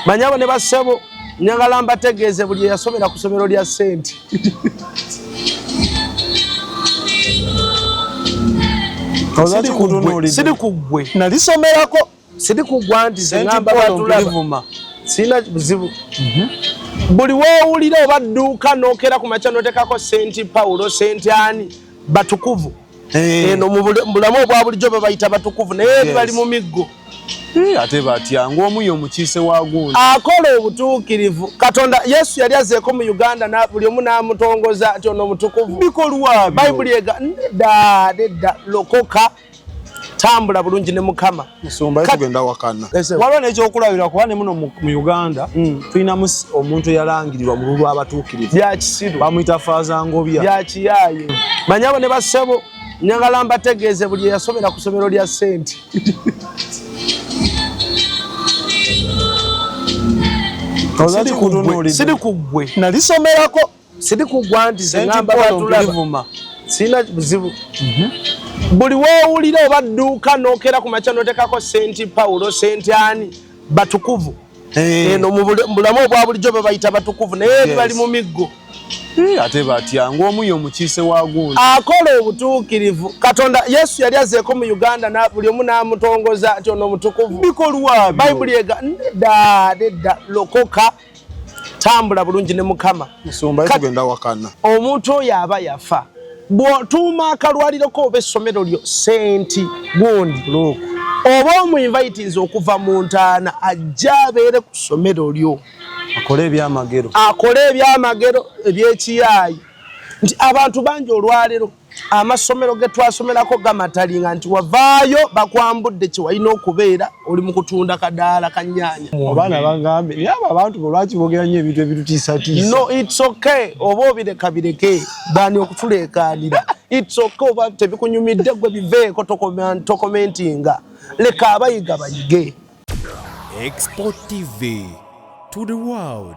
Banyabo ne bassebo njagala mbategeeze buli yasomera ku somero lya senti. Sidi kugwe. Nalisomerako. Sidi kugwa nti ngamba batulaba. Sina buzibu. Buli woowulira oba dduuka n'okera ku makya n'oteekako senti Paulo, senti ani batukuvu. Eno mu bulamu obwa bulijjo babayita batukuvu naye bali mu miggo. Ate batya ng'omuyo omukiise wa gundi. Akola obutuukirivu. Katonda Yesu yali azeeko mu Uganda na buli omu n'amutongoza ati ono mutukuvu. Bikolwa Bayibuli ega nedda lokoka tambula bulungi ne Mukama. Musumba tugenda wakana. Waliwo n'ekyokulabira kuba ne muno mu Uganda tulinamu omuntu eyalangirirwa mu lulwa abatuukirivu. Bya kisiru. Bamuyita Faaza Ngobya. Bya kiyaayo. Banyabo ne bassebo njagala mbategeeze buli yasomera ku somero lya senti. Sidi kugwe. Nalisomerako. Sidi kugwa nti ngamba batulaba. Sina buzibu. Buli woowulira oba dduuka n'okera ku makya n'oteekako senti Paulo, senti ani batukuvu. Eno mu bulamu obwa bulijjo babayita batukuvu naye bali mu miggo. Ate batya ng'omuyo omukiise wa gundi. Akola obutuukirivu. Katonda Yesu yali azeeko mu Uganda na buli omu n'amutongoza ati ono mutukuvu. Bikolwa Bayibuli ega nedda lokoka tambula bulungi ne Mukama. Musumba tugenda wakana. Omuntu oyo aba yafa. Bw'otuuma akalwaliro ko oba essomero lyo senti gundi oba omuyinvayitiza okuva mu ntaana ajja abeere ku ssomero lyo akole ebyamagero ebyekiyaayi nti abantu bangi olwaleero amasomero ge twasomerako gamatalinga nti wavaayo bakwambudde kye walina okubeera oli mu kutunda kadaala ka nnyaanya. Abaana bagambe naye abo abantu lwaki boogera nnyo ebintu ebitutiisatiisa. No, it's okay. Oba obireka bireke bani okutuleekaanira. It's okay oba tebikunyumidde gwe biveeko tokomentinga. Leka abayiga bayige. Export TV to the world.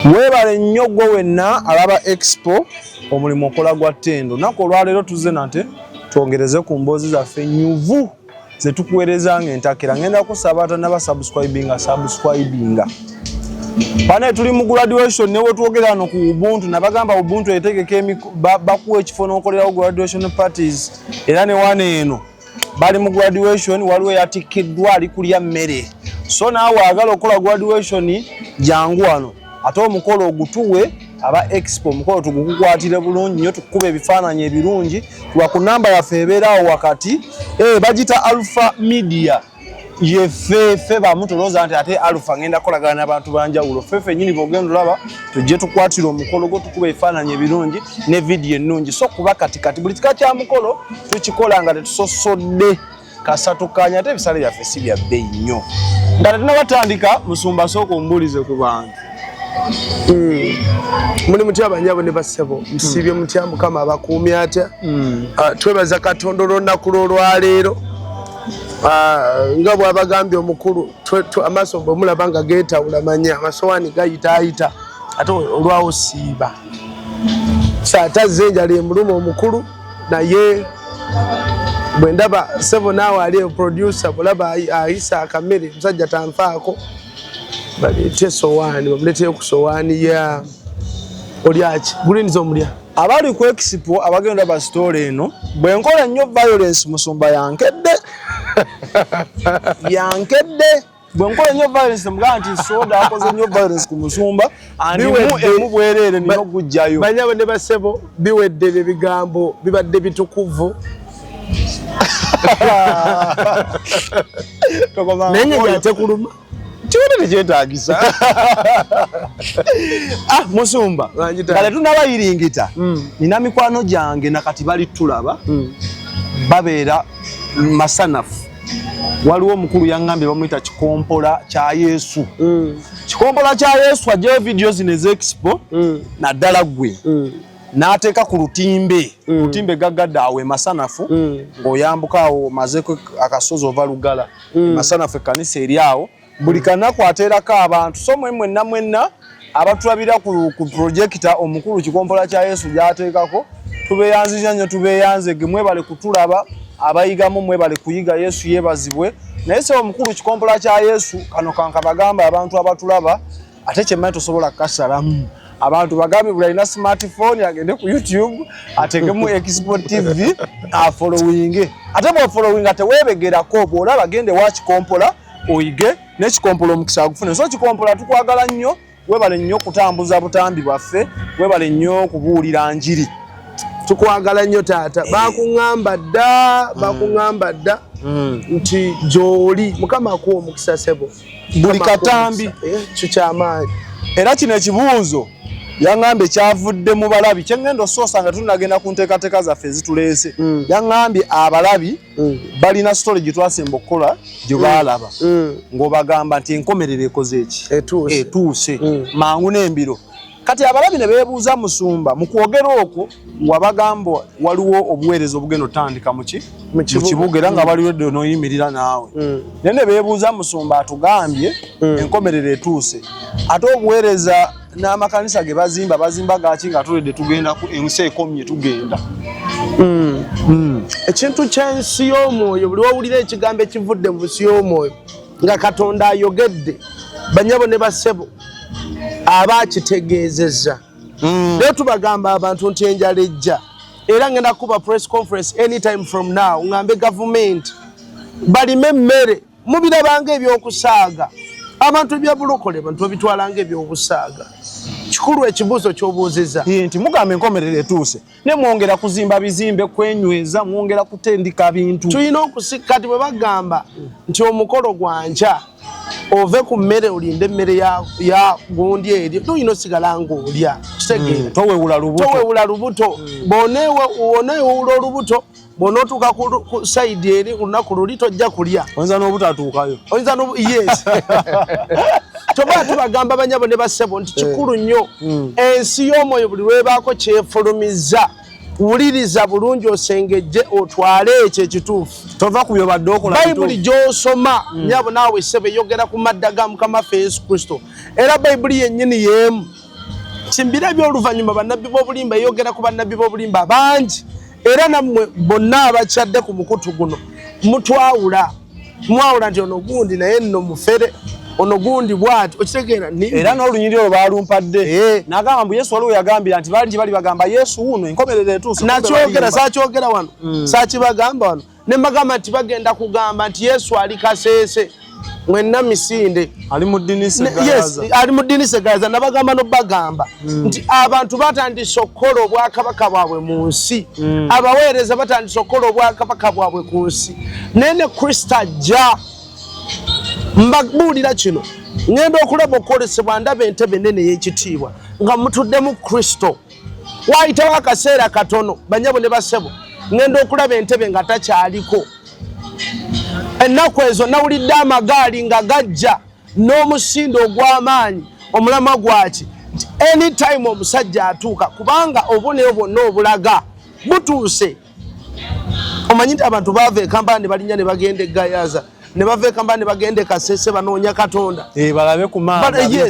Weebale nnyo gwe wenna alaba Expo omulimu okola gwa ttendo. Nako olwaleero tuzze nate twongereze ku mboozi zaffe nyuvu ze tukuweereza ng'entakera. Ngenda kusaba atanaba subscribinga. Bana tuli mu graduation ne wetwogera wano ku Ubuntu nabagamba Ubuntu etegeke bakuwa ekifo n'okolerawo graduation parties era ne wane eno bali mu graduation waliwo yatikiddwa ali kulya mmere. So naawe agala okola graduation jangu wano ate omukolo ogutuwe aba Expo omukolo tugukukwatire bulungi nnyo tukube ebifaananyi ebirungi tuwa ku namba yaffe ebeerawo wakati bagita Alpha Media yefe bamutolooza nti ate Alpha ngenda kolagana n'abantu banjawulo fefe nyini bogenda olaba tujje tukwatira omukolo gwo tukuba ebifaananyi ebirungi ne vidiyo ennungi so kuba katikati buli kika kya mukolo tukikola nga tetusosodde kasatu kanya ate ebisale byaffe si bya bbeeyi nnyo nga tetunabatandika musumba sooka ombuulize ku bantu. Muli mutya banyabo ne bassebo musibye mutya Mukama abakuumye atya. Twebaza Katonda olunaku lw'olwaleero nga bw'abagambye omukulu amaaso bwe mulaba nga geetawula manya amasowaani gayitaayita ate olwawo siiba saatazze enjala emuluma omukulu naye bwe ndaba ssebo naawe ali producer bulaba ayisa akamere musajja tanfaako baleete sowaani bamuleeteyo ku sowaani ya olyaki guliniza omulya abali ku Expo abagenda ba story eno bwe nkola nnyo violence musumba yankedde bwe nkola nnyo violence mugaa nti soda akoze nnyo violence ku musumba andimu emu bwereere nina okugjayo. Banyabo ne bassebo biwedde ebigambo bibadde bitukuvu naye gyatekuluma tiwone tekyetaagisa musumba kale tunabayiringita nina mikwano gyange nakati bali tulaba babeera masanafu. Waliwo omukulu yaŋŋambye bamuyita Kikompola kya Yesu. Kikompola kya Yesu ajjayo vidiyo zino ez'Expo naddala gwe n'ateeka ku lutimbe gaggadde awo emasanafu ng'oyambuka awo mazeko akasozi ova Lugala masanafu ekkanisa eri awo buli kanaku ateerako abantu so mwenna abatulabira ku projector omukulu Kikompola kya Yesu gy'ateekako tubeeyanzizza nnyo tubeeyanze ge mwebale kutulaba abayigamu mwebale kuyiga Yesu yeebazibwe naye se omukulu kikompola kya Yesu kano kankabagamba abantu abatulaba ate kyemmanyi tosobola kukasalamu abantu bagambe buli alina smartphone agende ku YouTube ategemu Export TV afollowinge ate bw'ofollowinga teweebegerako bw'olaba agende wa kikompola oyige n'ekikompola omukisa agufune so kikompola tukwagala nnyo webale nnyo kutambuza butambi bwaffe webale nnyo kubuulira njiri tukwagala nnyo taata bakuŋŋamba dda nti gy'oli mukama akuwa omukisa sebo buli katambi kyo kyamaanyi era kino ekibuuzo yaŋŋambye kyavudde mu balabi kyengenda osoosa nga tunagenda ku nteekateeka zaffe ezituleese yaŋŋambye abalabi balina story gye twasemba okukola gye baalaba ng'obagamba nti enkomerero ekoze eki etuuse mangu n'embiro kati abalabi ne beebuuza Musumba mu kwogera okwo wabagamba waliwo obuweereza obugenda otandika mu kibuga era nga baliwo eddo n'oyimirira naawe naye ne beebuuza Musumba atugambye enkomerero etuuse ate obuweereza n'amakanisa ge bazimba gaki nga tuledde tugenda ku ensi ekomye tugenda ekintu ky'ensi y'omwoyo buli wawulira ekigambo ekivudde mu nsi y'omwoyo nga Katonda ayogedde banyabo ne bassebo aba akitegeezezza naye tubagamba abantu nti enjala ejja era ngenda kuba press conference anytime from now ngambe gavumenti balime emmere mubirabanga ebyokusaaga abantu bya bulokole bantu babitwalanga ebyobusaaga kikulu ekibuuzo ky'obuuzizza nti mugamba enkomerero etuuse ne mwongera kuzimba bizimbe kwenyweza mwongera kutendika bintu tulina okusikati bwe bagamba nti omukolo gwanca ove ku mmere olinde emmere ya gundi eri tuyina osigala ng'olya kitegeera towewula lubuto bw'oneewewula olubuto bw'onootuuka ku sayidi eri olunaku luli tojja kulya oyinza n'obutatuukayo yes toba tubagamba banyabo ne bassebo nti kikulu nnyo ensi y'omwoyo buli lwebaako kyefulumizza wuliriza bulungi osengejje otwale ekyo ekituufu tova ku byobadde okola bayibuli gy'osoma nyabo naawe ssebo eyogera ku madda ga mukama waffe Yesu Kristo era bayibuli yennyini y'emu kimbira eby'oluvannyuma bannabbi b'obulimba eyogera ku bannabbi b'obulimba bangi era nammwe bonna abakyadde ku mukutu guno mwawula nti ono gundi naye nno mufere ono gundi bwati okitegeera era n'olunyiriri olwo baalumpadde n'agamba mbu Yesu waliwo yagambira nti baali bali bagamba Yesu wuno enkomerero etuuse nakyogera saakyogera wano saakibagamba wano ne mbagamba nti bagenda kugamba nti Yesu ali kaseese mwenna misinde ali mu ddini Segaza nabagamba n'obagamba nti abantu batandise okukola obwakabaka bwabwe mu nsi abaweereza batandise okukola obwakabaka bwabwe ku nsi naye ne Kristo ajja mbabuulira kino ngenda okulaba okukolesebwa ndaba entebe nene y'ekitiibwa nga mutudde mu Kristo waayitawo akaseera katono banyabo ne bassebo ngenda okulaba entebe nga takyaliko ennaku ezo nawulidde amagaali nga gajja n'omusinde ogw'amaanyi omulamwa gwaki nti anytime omusajja atuuka kubanga obuneyo bwonna obulaga butuuse omanyi nti abantu baava e Kampala ne balinnya ne bagenda e Gayaza ne bava e Kampala ne bagenda e Kasese banoonya Katonda balabe ku maanyi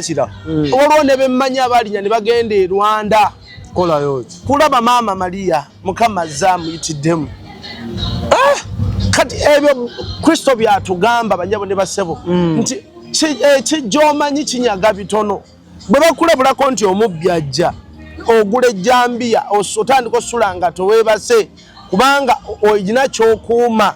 olwo ne bemmanyi abalinya ne bagenda e Rwanda kulaba maama Maria Mukama azze amuyitiddemu kati ebyo Kristo byatugamba banyabo ne bassebo nti kijjomanyi kinyaga bitono bwe bakulabulako nti omubbi ajja ogula ejjambiya otandika osula nga toweebase kubanga oyina kyokuuma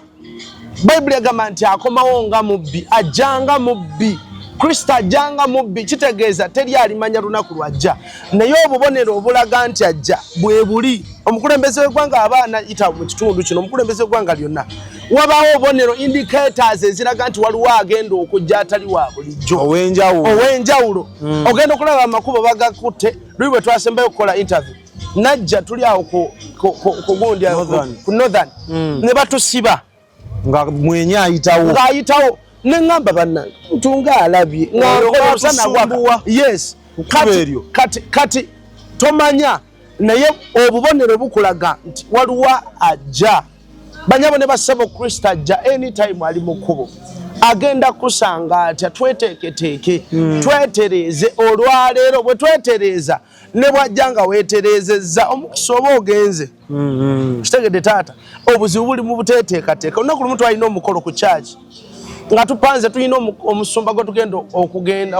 bayibuli egamba nti akomawo nga mubbi ajjanga mubbi Kristo ajjanga mubbi kitegeeza teri alimanya lunaku lwajja naye obubonero obulaga nti ajja bwe buli omukulembeze w'eggwanga abaana yita mu kitundu kino omukulembeze w'eggwanga lyonna wabaawo obubonero indicators eziraga nti waliwo agenda okujja atali wa bulijjo ow'enjawulo ogenda okulaba amakubo bagakutte luli bwe twasembayo okukola interview najja tuli awo ku gundi ku northern ne batusiba nga mwenye ayitawo neŋŋamba bannange ntunga alabye yes kati tomanya naye obubonero bukulaga nti waliwo ajja banyabo ne bassebo Kristo ajja anytime ali mu kkubo agenda kusanga atya tweteeketeeke twetereeze olwaleero bwe twetereeza ne bwajja nga weetereezezza omukisa oba ogenze kitegedde taata obuzibu buli mu buteeteekateeka olunaku lumu twalina omukolo ku kyaki nga tupanze tulina omusumba gwe tugenda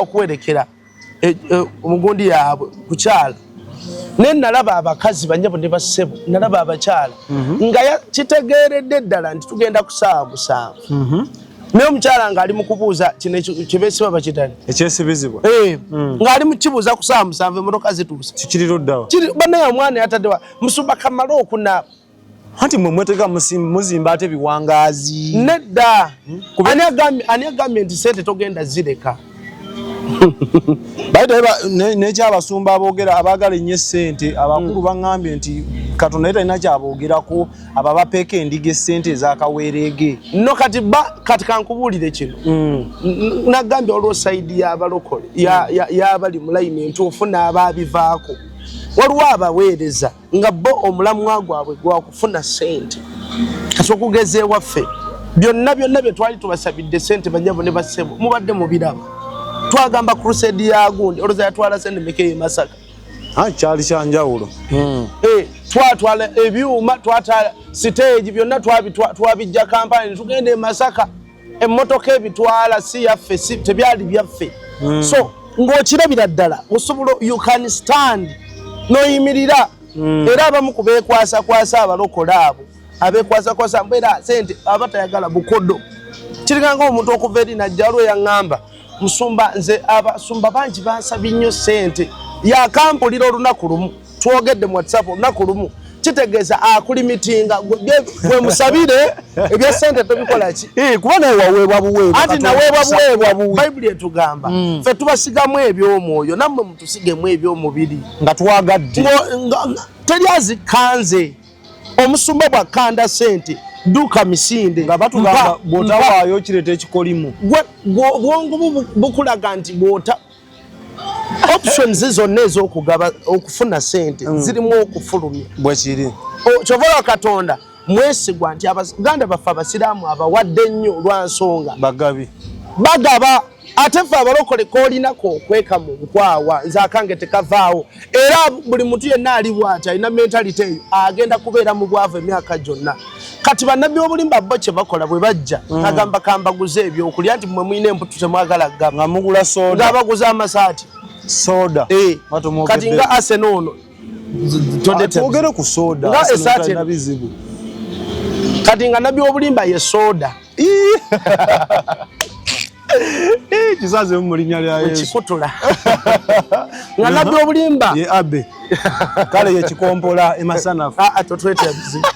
okuwerekera omugundi yaabwe kukyala naye nalaba abakazi banyabo ne bassebo nalaba abakyala nga kitegeeredde ddala nti tugenda ku ssaawa 7 naye omukyala ng'ali mu kubuuza kino kyebeesiba bakitani ekyesibizibwa ng'ali mu kibuuza ku ssaawa 7 emmotoka zituuse kikiriro ddawa bannaye omwana yataddewa musumba kamala okunaaba anti mwe mwetega muzimba ate biwangaazi nedda ani agambye nti sente togenda zireka nekyabasumba aboogera abaagala ennyo essente abakulu baŋŋambye nti katonda ye talina kyaboogerako abo abapeeka endiga essente ezakaweereege no kati kankubuulire kino nagambye olwo sayidi y'abalokole y'abali mu layini entuufu n'abaabivaako waliwo abaweereza nga bo omulamwa gwabwe gwakufuna ssente kati okugeza ewaffe byonna bye twali tubasabidde ssente banyabo ne bassebo mubadde mubiraba twagamba crusade ya gundi olwoza yatwala ssente mekeye Masaka kyali kyanjawulo twatwala ebyuma twatwala stage byonna twabijja kampani tugende e Masaka emmotoka ebitwala si yaffe tebyali byaffe so ng'okirabira ddala osobola you can stand noyimirira era abamu kubeekwasakwasa abalokola abo abeekwasakwasa mbeera sente abatayagala bukodo kiriganga omuntu okuva eri najja waliwo yaŋŋamba musumba nze abasumba bangi bansabye nnyo sente yakampulira olunaku lumu twogedde mu WhatsApp olunaku lumu kitegeeza akulimitinga gwe musabire ebya sente tobikola ki kuba nawe waweebwa buweebwa anti naweebwa buweebwa bayibuli etugamba ffe tubasigamu ebyomwoyo nammwe mutusigemu ebyomubiri nga twagadde teri azikanze omusumba bwakanda sente duka misinde nga batugamba bwotawaayo kireeta ekikolimu bwongu bukulaga nti bwota options zonna ez'okugaba okufuna sente zirimu okufulumya bwekiri kyovola Katonda mwesigwa nti Abaganda baffe abasiraamu abawadde nnyo lwa nsonga bagaba ate ffe abalokole k'olinako okweka mu nkwawa nze akange tekavaawo era buli muntu yenna ali bw'ati alina mentality eyo agenda kubeera mu bwavu emyaka gyonna kati bannabbi obulimba bo kye bakola bwe bajja agamba kambaguze ebyokulya nti mmwe mulina emputu temwagala gaba nga mugula soda nga baguza amasaati soda kati nga Arsenal ono twogere ku soda nga esaati bizibu kati nga nabbi obulimba ye soda kisaze mu linnya lya Yesu kikutula nga nabbi obulimba ye abe kale ye kikompola emasanafu totwete bizibu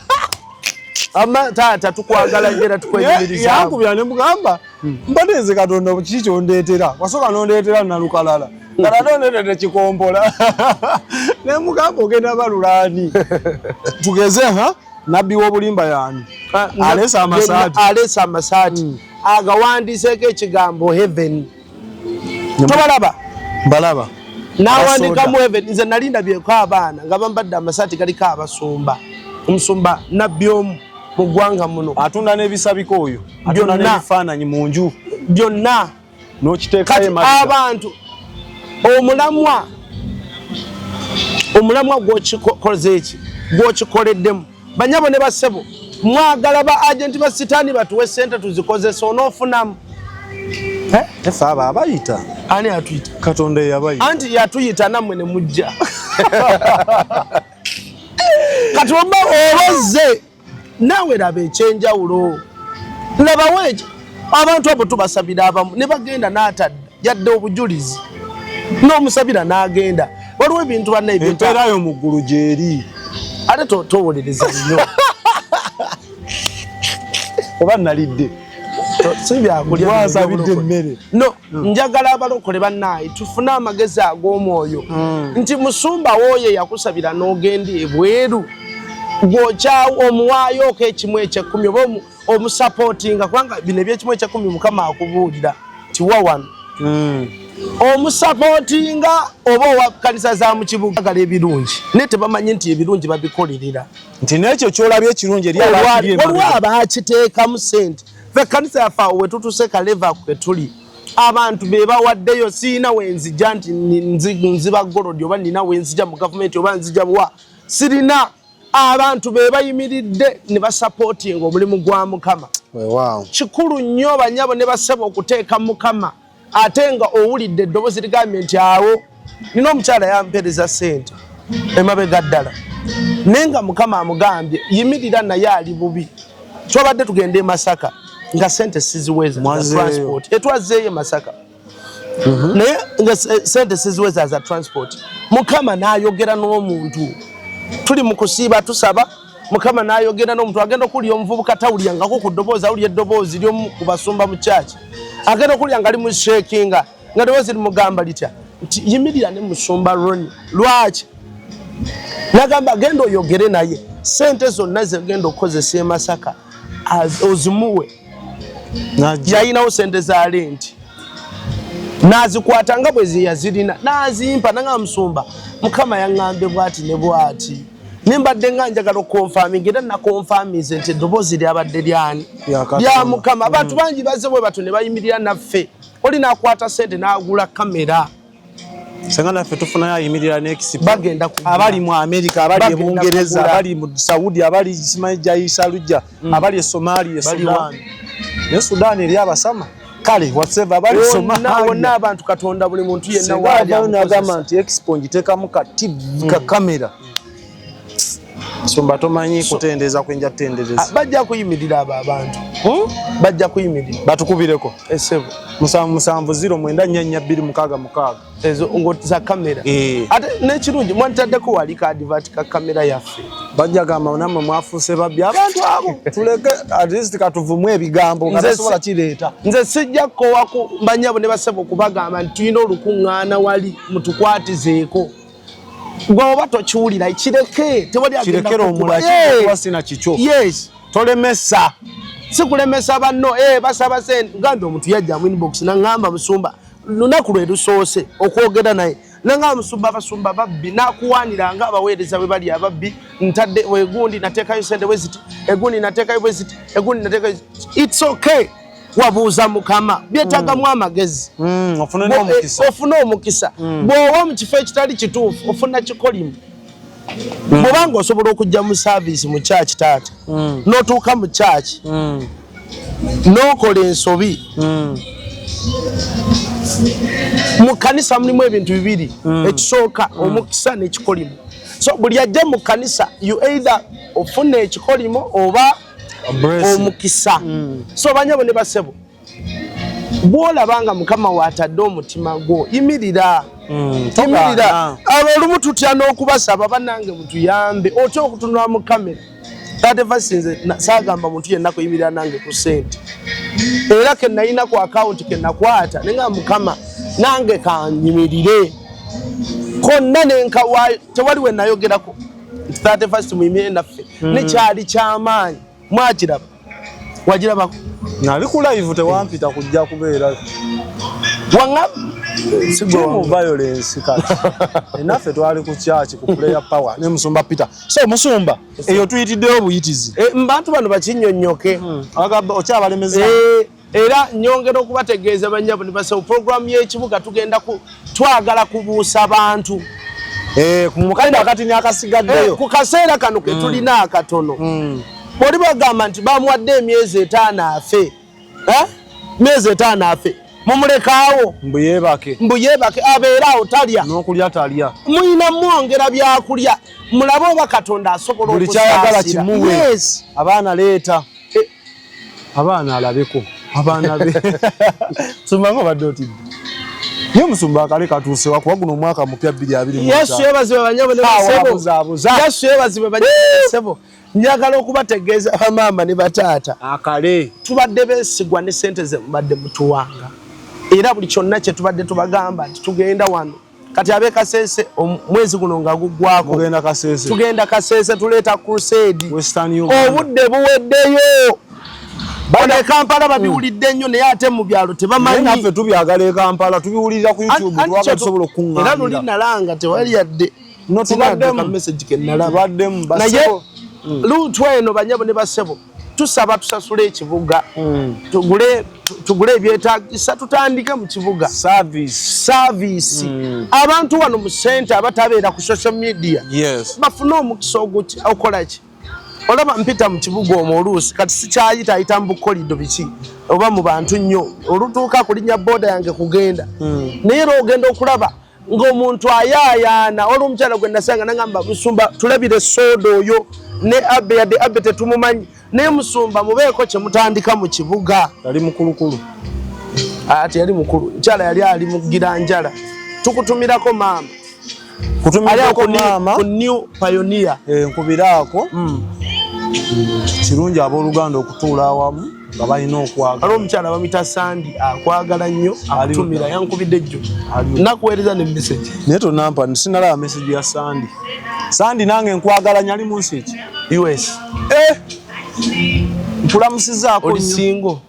ama tata tukwagala njera tukweyimiriza yakubya ne mugamba mbaneze Katonda kiki kyondeetera wasoka nondeetera nalukalala nalondeetera kikompola ne mugamba ogenda balulaani tugeze nabbi w'obulimba yani alesa amasaati agawandiseeko ekigambo heaven tobalaba mbalaba n'awandikamu heaven nze nali ndabyeko abaana nga bambadde amasaati galiko abasumba omusumba nabbi omu mu ggwanga muno atunda n'ebisabiko oyo atunda n'ebifaananyi mu nju byonna n'okiteekayo abantu omulamwa gw'okikoze eki gw'okikoleddemu banyabo ne bassebo mwagala ba agenti ba sitaani batuwe sente tuzikozesa onoofunamu efe abo abayita ani atuyita Katonda eyabayita anti yatuyita nammwe ne mujja kati oba obazze naawe laba ekyenjawulo labawo ekyo abantu abo tubasabira abamu ne bagenda n'atadda yadde obujulizi n'omusabira n'agenda waliwo ebintu bannaempeerayo mu ggulu gyeri ate towolereza nnyo oba nalidde si byakulya wasabidde emmere no njagala abalokole bannaayi tufune amagezi ag'omwoyo nti musumba wooyo yakusabira n'ogenda ebweru gw'okyawo omuwaayoko ekimu ekyekumi oba omusapootinga kubanga bino ebyekimu ekyekumi mukama akubuulira tiwa wano omusapootinga oba owa kanisa za mu kibuga agala ebirungi naye tebamanyi nti ebirungi babikolerera nti n'ekyo kyolabye ekirungi waliwo abakiteekamu sente fe kanisa yaffe awo wetutuse kaleva kwe tuli abantu be bawaddeyo siina wenzija nti nziba golodi oba nina wenzija mu gavumenti oba nzija bwa sirina abantu be bayimiridde ne basupportinga omulimu gwa Mukama. Wow. Kikulu nnyo banyabo ne basaba okuteeka Mukama ate nga owulidde eddoboozi ligambye nti awo nina omukyala yampereza ssente emabega ddala naye nga Mukama amugambye yimirira naye ali bubi twabadde tugende e Masaka nga ssente siziweza za transport etwazzeeyo Masaka naye nga ssente siziweza za transport Mukama n'ayogera n'omuntu tuli mu kusiiba tusaba Mukama n'ayogera n'omuntu agenda okulya omuvubuka tawulyangako ku ddoboozi awulya eddoboozi ly'omu ku basumba mu kyaki agenda okulya nga ali mu shekinga nga ddoboozi limugamba litya nti yimirira ne musumba Ronnie lwaki nagamba genda oyogere naye ssente zonna zegenda okukozesa e Masaka ozimuwe yayinawo ssente za lenti nazikwata nga bwe yazirina nazimpa nanga musumba Mukama yaŋŋambe bwati ne bwati nimbadde nga njagala okonfaaminga era nakonfaamize nti eddoboozi lyabadde lyani lya Mukama. Abantu bangi bazze bwe bato ne bayimirira naffe oli n'akwata ssente n'agula kamera senga naffe tufunayo ayimirira n'ekisipo bagenda abali mu Amerika abali mu Bungereza abali mu Saudi abali Ismaija Isaluja abali e Somalia Sudan ne Sudan eri abasama kale whatever abali Somalia wonna abantu Katonda buli muntu yenna wali agamba nti expo ngiteekamu ka TV ka kamera Somba tomanyi kutendeza kwenja tendereza bajja kuyimirira abo abantu bajja kuyimirira batukubireko esebo 7094266 ezo ngotiza kamera ate n'ekirungi mwantadeko wali ka advert ka kamera yaffe bajja gamba namwe mwafuuse babbi abantu abo tuleke at least katuvumwe ebigambo nga tasobola kireeta nze sijja kkowa ku banyabo ne basaba okubagamba nti tulina olukuŋŋaana wali mutukwatizeeko gwoba tokiwulira kireke tewali kirekera omulaki wasina kikyo yes tolemesa sikulemesa banno basaba sente ngambe omuntu yajja mu inbox nangamba musumba lunaku lwe lusoose okwogera naye nangamba musumba abasumba babbi nakuwanira nga abaweereza bwe bali ababbi ntadde wegundi nateekayo sente weziti egundi nateekayo weziti egundi nateekayo it's okay wabuuza Mukama byetagamu amagezi ofuna omukisa bw'owa mu kifo ekitali kituufu ofuna kikolimu bw'obanga osobola okujja mu service mu kyaki taata n'otuuka mu kyaki n'okola ensobi mu kanisa mulimu ebintu bibiri ekisooka omukisa n'ekikolimu so buli ajja mu kanisa you either ofuna ekikolimu oba omukisa so banyabo ne basebo bwolabanga Mukama waatadde omutima gwo yimirira olumu tutya n'okubasaba bannange mutuyambe otya okutunula mu kamera tatefa sinze saagamba muntu yenna kuyimirira nange ku ssente era ke nalina ku akawunti ke nakwata nenga Mukama nange kanyimirire konna nenkawaayo tewali we nayogerako 31 muyimire naffe nekyali kyamaanyi mwakiraba wagirabako nali ku live tewampita kujja kubeera Sigo violence kati enaffe twali ku church ku player power ne musumba Peter so musumba eyo tuyitiddeyo buyitizi mbantu bano bakinnyonnyoke agamba okyabalemeza era nyongera okubategeeza banyabo ne basaba program y'ekibuga tugenda twagala kubuusa abantu kumukanda akati nyakasigaddeyo ku kaseera kano ke tulina akatono boli bagamba nti bamuwadde emyezi 5 afe myezi 5 afe mumulekaawo mbuyebake abeera awo talya n'okulya talya muyina mwongera byakulya mulabe oba Katonda asobola buli kyayagala kimuwe abaana leeta abaana alabeko abaana be sumbango badotidde ye musumba akale katuuse wakuwa guno mwaka mupya 2020 Yesu yebazibe banyabo ne basebo Yesu yebazibe banyabo ne basebo njagala okubategeeza bamaama ne bataata akale tubadde besigwa ne sente ze mbadde mutuwanga era buli kyonna kye tubadde tubagamba nti tugenda wano kati abe Kasese omwezi guno nga guggwako tugenda Kasese tuleeta crusade obudde buweddeyo bane Kampala babiwulidde nnyo naye ate mu byalo tebamanyi naffe tubyagala e Kampala tubiwulira ku YouTube lwaba tusobola okuŋŋaanira era luli nalanga tewali yadde tubaddemu message ke nalaba baddemu basebo lutu eno banyabo ne basebo tusaba tusasule ekibuga tugule ebyetaagisa tutandike mu kibuga service abantu wano mu center abatabeera ku social media bafune omukisa okola ki olaba mpita mu kibuga omwo oluusi kati sikyayita ayita mu bukolido biki oba mu bantu nnyo olutuuka kulinnya boda yange kugenda naye ogenda okulaba ng'omuntu ayaayaana waliwo omukyala gwe nasanga nagamba musumba tulabire sooda oyo ne abe yadde abe tetumumanyi naye musumba mubeeko kye mutandika mu kibuga yali mukulukulu ati yali mukulu mukyala yali ali mu giranjala tukutumirako maama ku new pioneer nkubiraako kirungi abooluganda okutuula awamu nga balina okwagala aliwo omukyala bamita Sandi akwagala nnyo akutumira yankubidde jjo nakuweereza ne message naye tonampa sinalaba message ya Sandi nange nkwagala nyali mu nsi ki US nkulamusizaako oli singo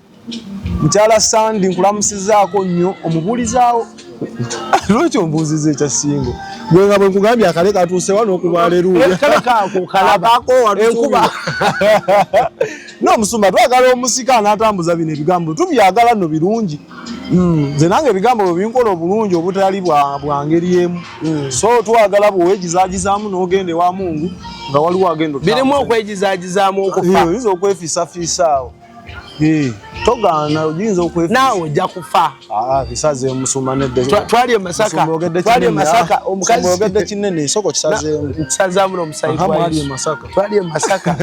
mukyala Sandi nkulamusizaako nnyo omubuulizaawo lwaki ombuuziza ekya singo gwe nga bwe nkugambye akale katuuse wano okubaleruya enkuba n'omusumba twagala omusika n'atambuza bino ebigambo tubyagala nno birungi nze nange ebigambo bwe binkola obulungi obutali bwa ngeri emu so twagala bweweegizagizaamu n'ogenda ewa Mungu nga waliwo agenda birimu okwegizagizaamu okufa oyinza okwefiisafiisaawo togaana oyinza naawe ojja kufa kisaze omusumba nedde twali Masaka omukazi ogedde kinene isoko kisazaamu n'omusayi twali Masaka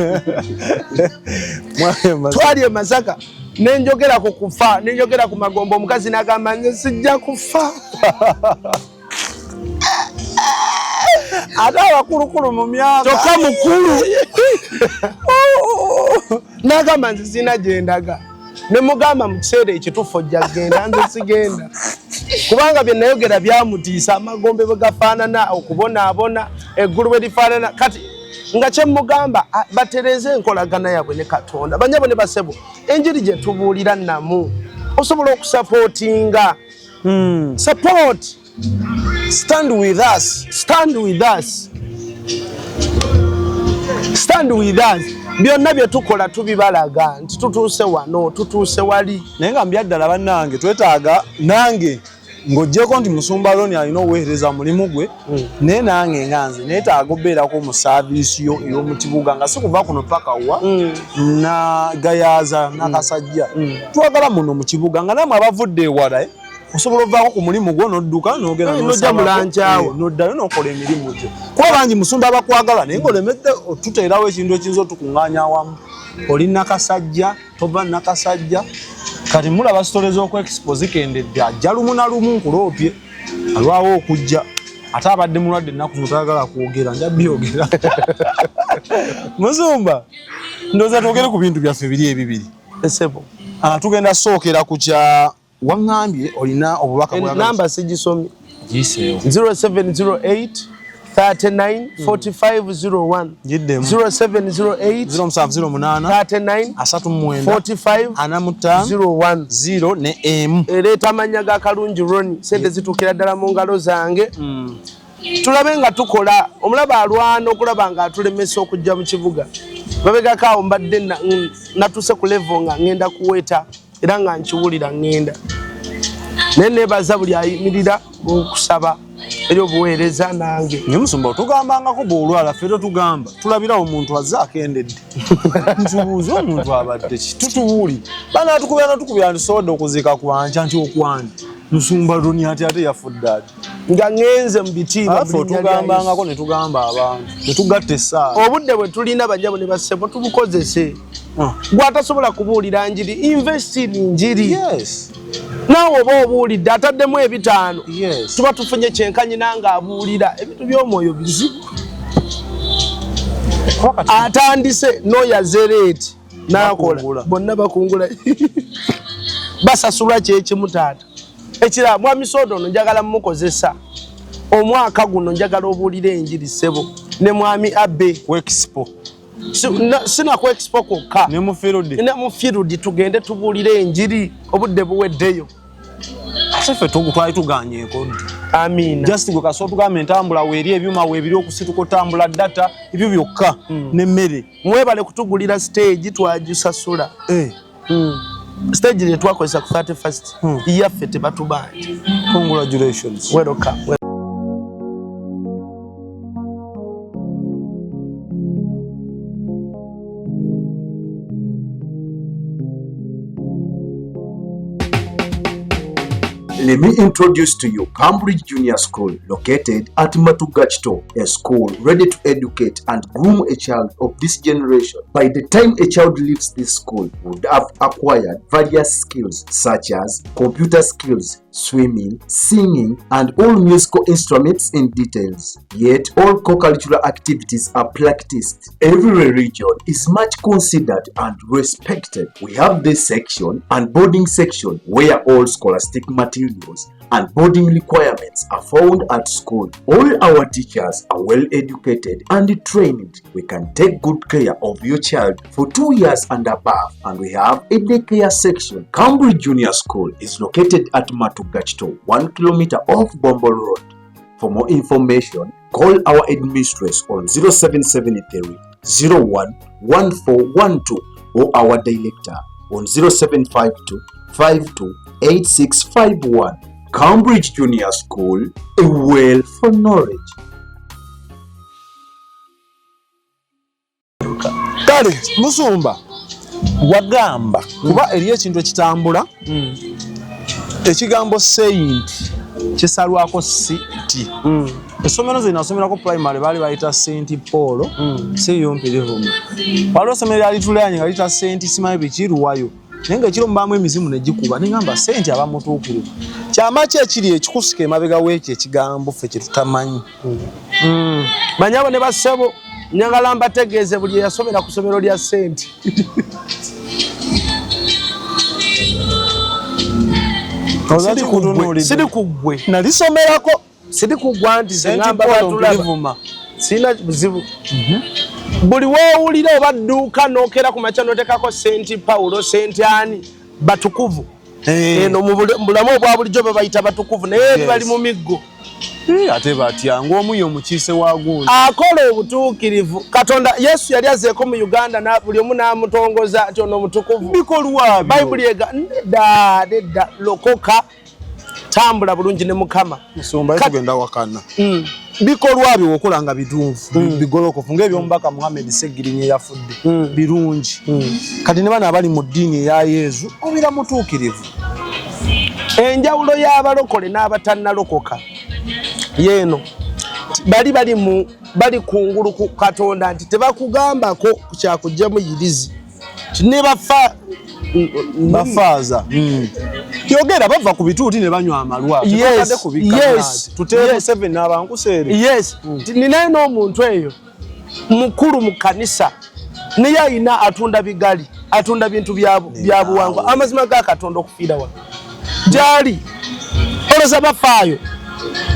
twali Masaka nenjogera ku kufa nenjogera ku magombo omukazi n'agamba nze sijja kufa ate abakulukulu mu myaka kyokka mukulu n'agamba nze sina gyendaga ne mugamba mu kiseera ekituufu ojja genda nze sigenda kubanga bye nayogera byamutiisa amagombe bwe gafaanana okubonaabona eggulu bwe lifaanana kati nga kye mugamba batereze enkolagana yabwe ne Katonda banyabo ne basebo enjiri gye tubuulira namu osobola okusapootinga support stand with us byonna bye tukola tubibalaga nti tutuuse wano tutuuse wali naye nga mbyaddala bannange twetaaga nange ng'oggyeko nti musumba Loni alina oweereza mulimu gwe naye nange nga nze neetaaga obeerako mu saaviisi yo ey'omu kibuga nga si kuva kuno paka wa nagayaaza nakasajja twagala muno mu kibuga nga namwe abavudde ewala osobola ovaako ku mulimu gwo n'odduka n'ogenda n'oddayo n'okola emirimu gyo kuba bangi musumba abakwagala naye ng'olemedde otuteerawo ekintu ekiyinza otukuŋŋaanya awamu oli nakasajja tova nakasajja kati mulaba sitole z'okwexpo zikendedde ajja lumu na lumu nkuloopye alwawo okujja ate abadde mulwadde ennaku mutayagala kwogera nja byogera musumba ndowooza twogere ku bintu byaffe biri ebibiri esebo tugenda sookera ku kya waŋŋambye olina obubaka namba sigisomye giseewo 0708 39 4501 giddemu 0708 0708 39 45 0 ne M ereeta amannya ga Kalungi Ronnie sente zituukira ddala mu ngalo zange tulabe nga tukola omulaba alwana okulaba nga atulemesa okujja mu kibuga babegako awo mbadde natuse ku level nga ngenda kuweta era nga nkiwulira ngenda naye neebaza buli ayimirira okusaba eri obuweereza nange naye musumba otugambangako bw'olwala ffe totugamba tulabira omuntu azze akendedde ntubuuza omuntu abadde ki tutuwuli banatukubira ntusooda okuziika kwanca nti okwani musumba Loni ate yafudde ati nga ngenze mu bitiibwa otugambangako ne tugamba abantu ne tugatta essaawa obudde bwe tulina bajjabo ne bassebo tubukozese gw'atasobola kubuulira njiri invest in njiri naawe oba obuulidde ataddemu 5 tuba tufunye kyenkanyi nanga abuulira ebintu by'omwoyo bizibu atandise noyazereeti nakola bonna bakungula basasulwa kyekimu taata ekirala mwami Sodo ono njagala mumukozesa omwaka guno njagala obuulira enjiri ssebo ne mwami Abe Expo sina ku Expo kokka ne mu field tugende tubuulire enjiri obudde buweddeyo ate ffe twali tuganyeeko Amina. Just gwe kasootu gamba entambula weeri ebyuma weebiri okusituka otambula data ebyo byokka n'emmere. Mwebale kutugulira stage twagisasula. Stage ye twakozesa ku 31st yaffe tebatubanja. Congratulations. Welcome. Let me introduce to you Cambridge Junior School, located at Matugachto, a school ready to educate and groom a child of this generation. By the time a child leaves this school, would have acquired various skills such as computer skills, swimming, singing, and all musical instruments in details. Yet all co-curricular activities are practiced. Every region is much considered and respected. We have this section and boarding section where all scholastic materials and boarding requirements are found at school. All our teachers are well educated and trained. We can take good care of your child for 2 years and above, and we have a daycare section. Cambridge Junior School is located at Matugachto, 1 kilometer off Bombo Road. For more information, call our headmistress on 0773 01 1412 or our director on 0752 52 8651. Cambridge Junior School, a well for knowledge. Kale Musumba wagamba kuba eri ekintu ekitambula ekigambo saint kisalwako city. Essomero zino nasomerako primary baali bayita St. Paul Seyompirivumu. Waliwo essomero lyali tulanye nga liyita St. Simayi bikiruwayo. Naye ng'ekiro mubaamu emizimu ne gikuba ne ngamba ssente aba mutuukirivu. Kyama ki ekiri ekikusika emabega w'ekyo ekigambo ffe kye tutamanyi? Banyabo ne bassebo njagala mbategeeze buli eyasomera ku ssomero lya ssente. Siri kuggwe. Nalisomerako. Siri kuggwa nti ngamba batulaba. Sina buzibu. Buli woowulira oba dduuka n'okera ku makya n'oteekako St. Paulo, St. Ani batukuvu. Eno mu bulamu obwa bulijjo be bayita batukuvu naye bali mu miggo. Ate batya ng'omu omukiise wa gundi. Akola obutuukirivu. Katonda Yesu yali azeeko mu Uganda buli omu n'amutongoza nti ono mutukuvu. Bikolwa Bayibuli ega nedda lokoka tambula bulungi ne Mukama. Musumba tugenda wakana. Bikolwa byo okola nga bituufu bigolokofu ng'ebyomubaka Muhammad Segirinye yafudde birungi. Kati ne bana abali mu ddiini eya Yesu obeera mutuukirivu. Enjawulo y'abalokole n'abatannalokoka yeeno bali kungulu ku Katonda nti tebakugambako ku kyakugjamu yirizi ne bafa bafaaza yogera bava ku bituuti ne banywa amalwa tuteeku 7 n'abankuseere. Yes, ninaye n'omuntu eyo mukulu mu kanisa naye ayina atunda bigali atunda bintu bya buwangwa amazima ga Katonda okufiira wa gyali oloza bafaayo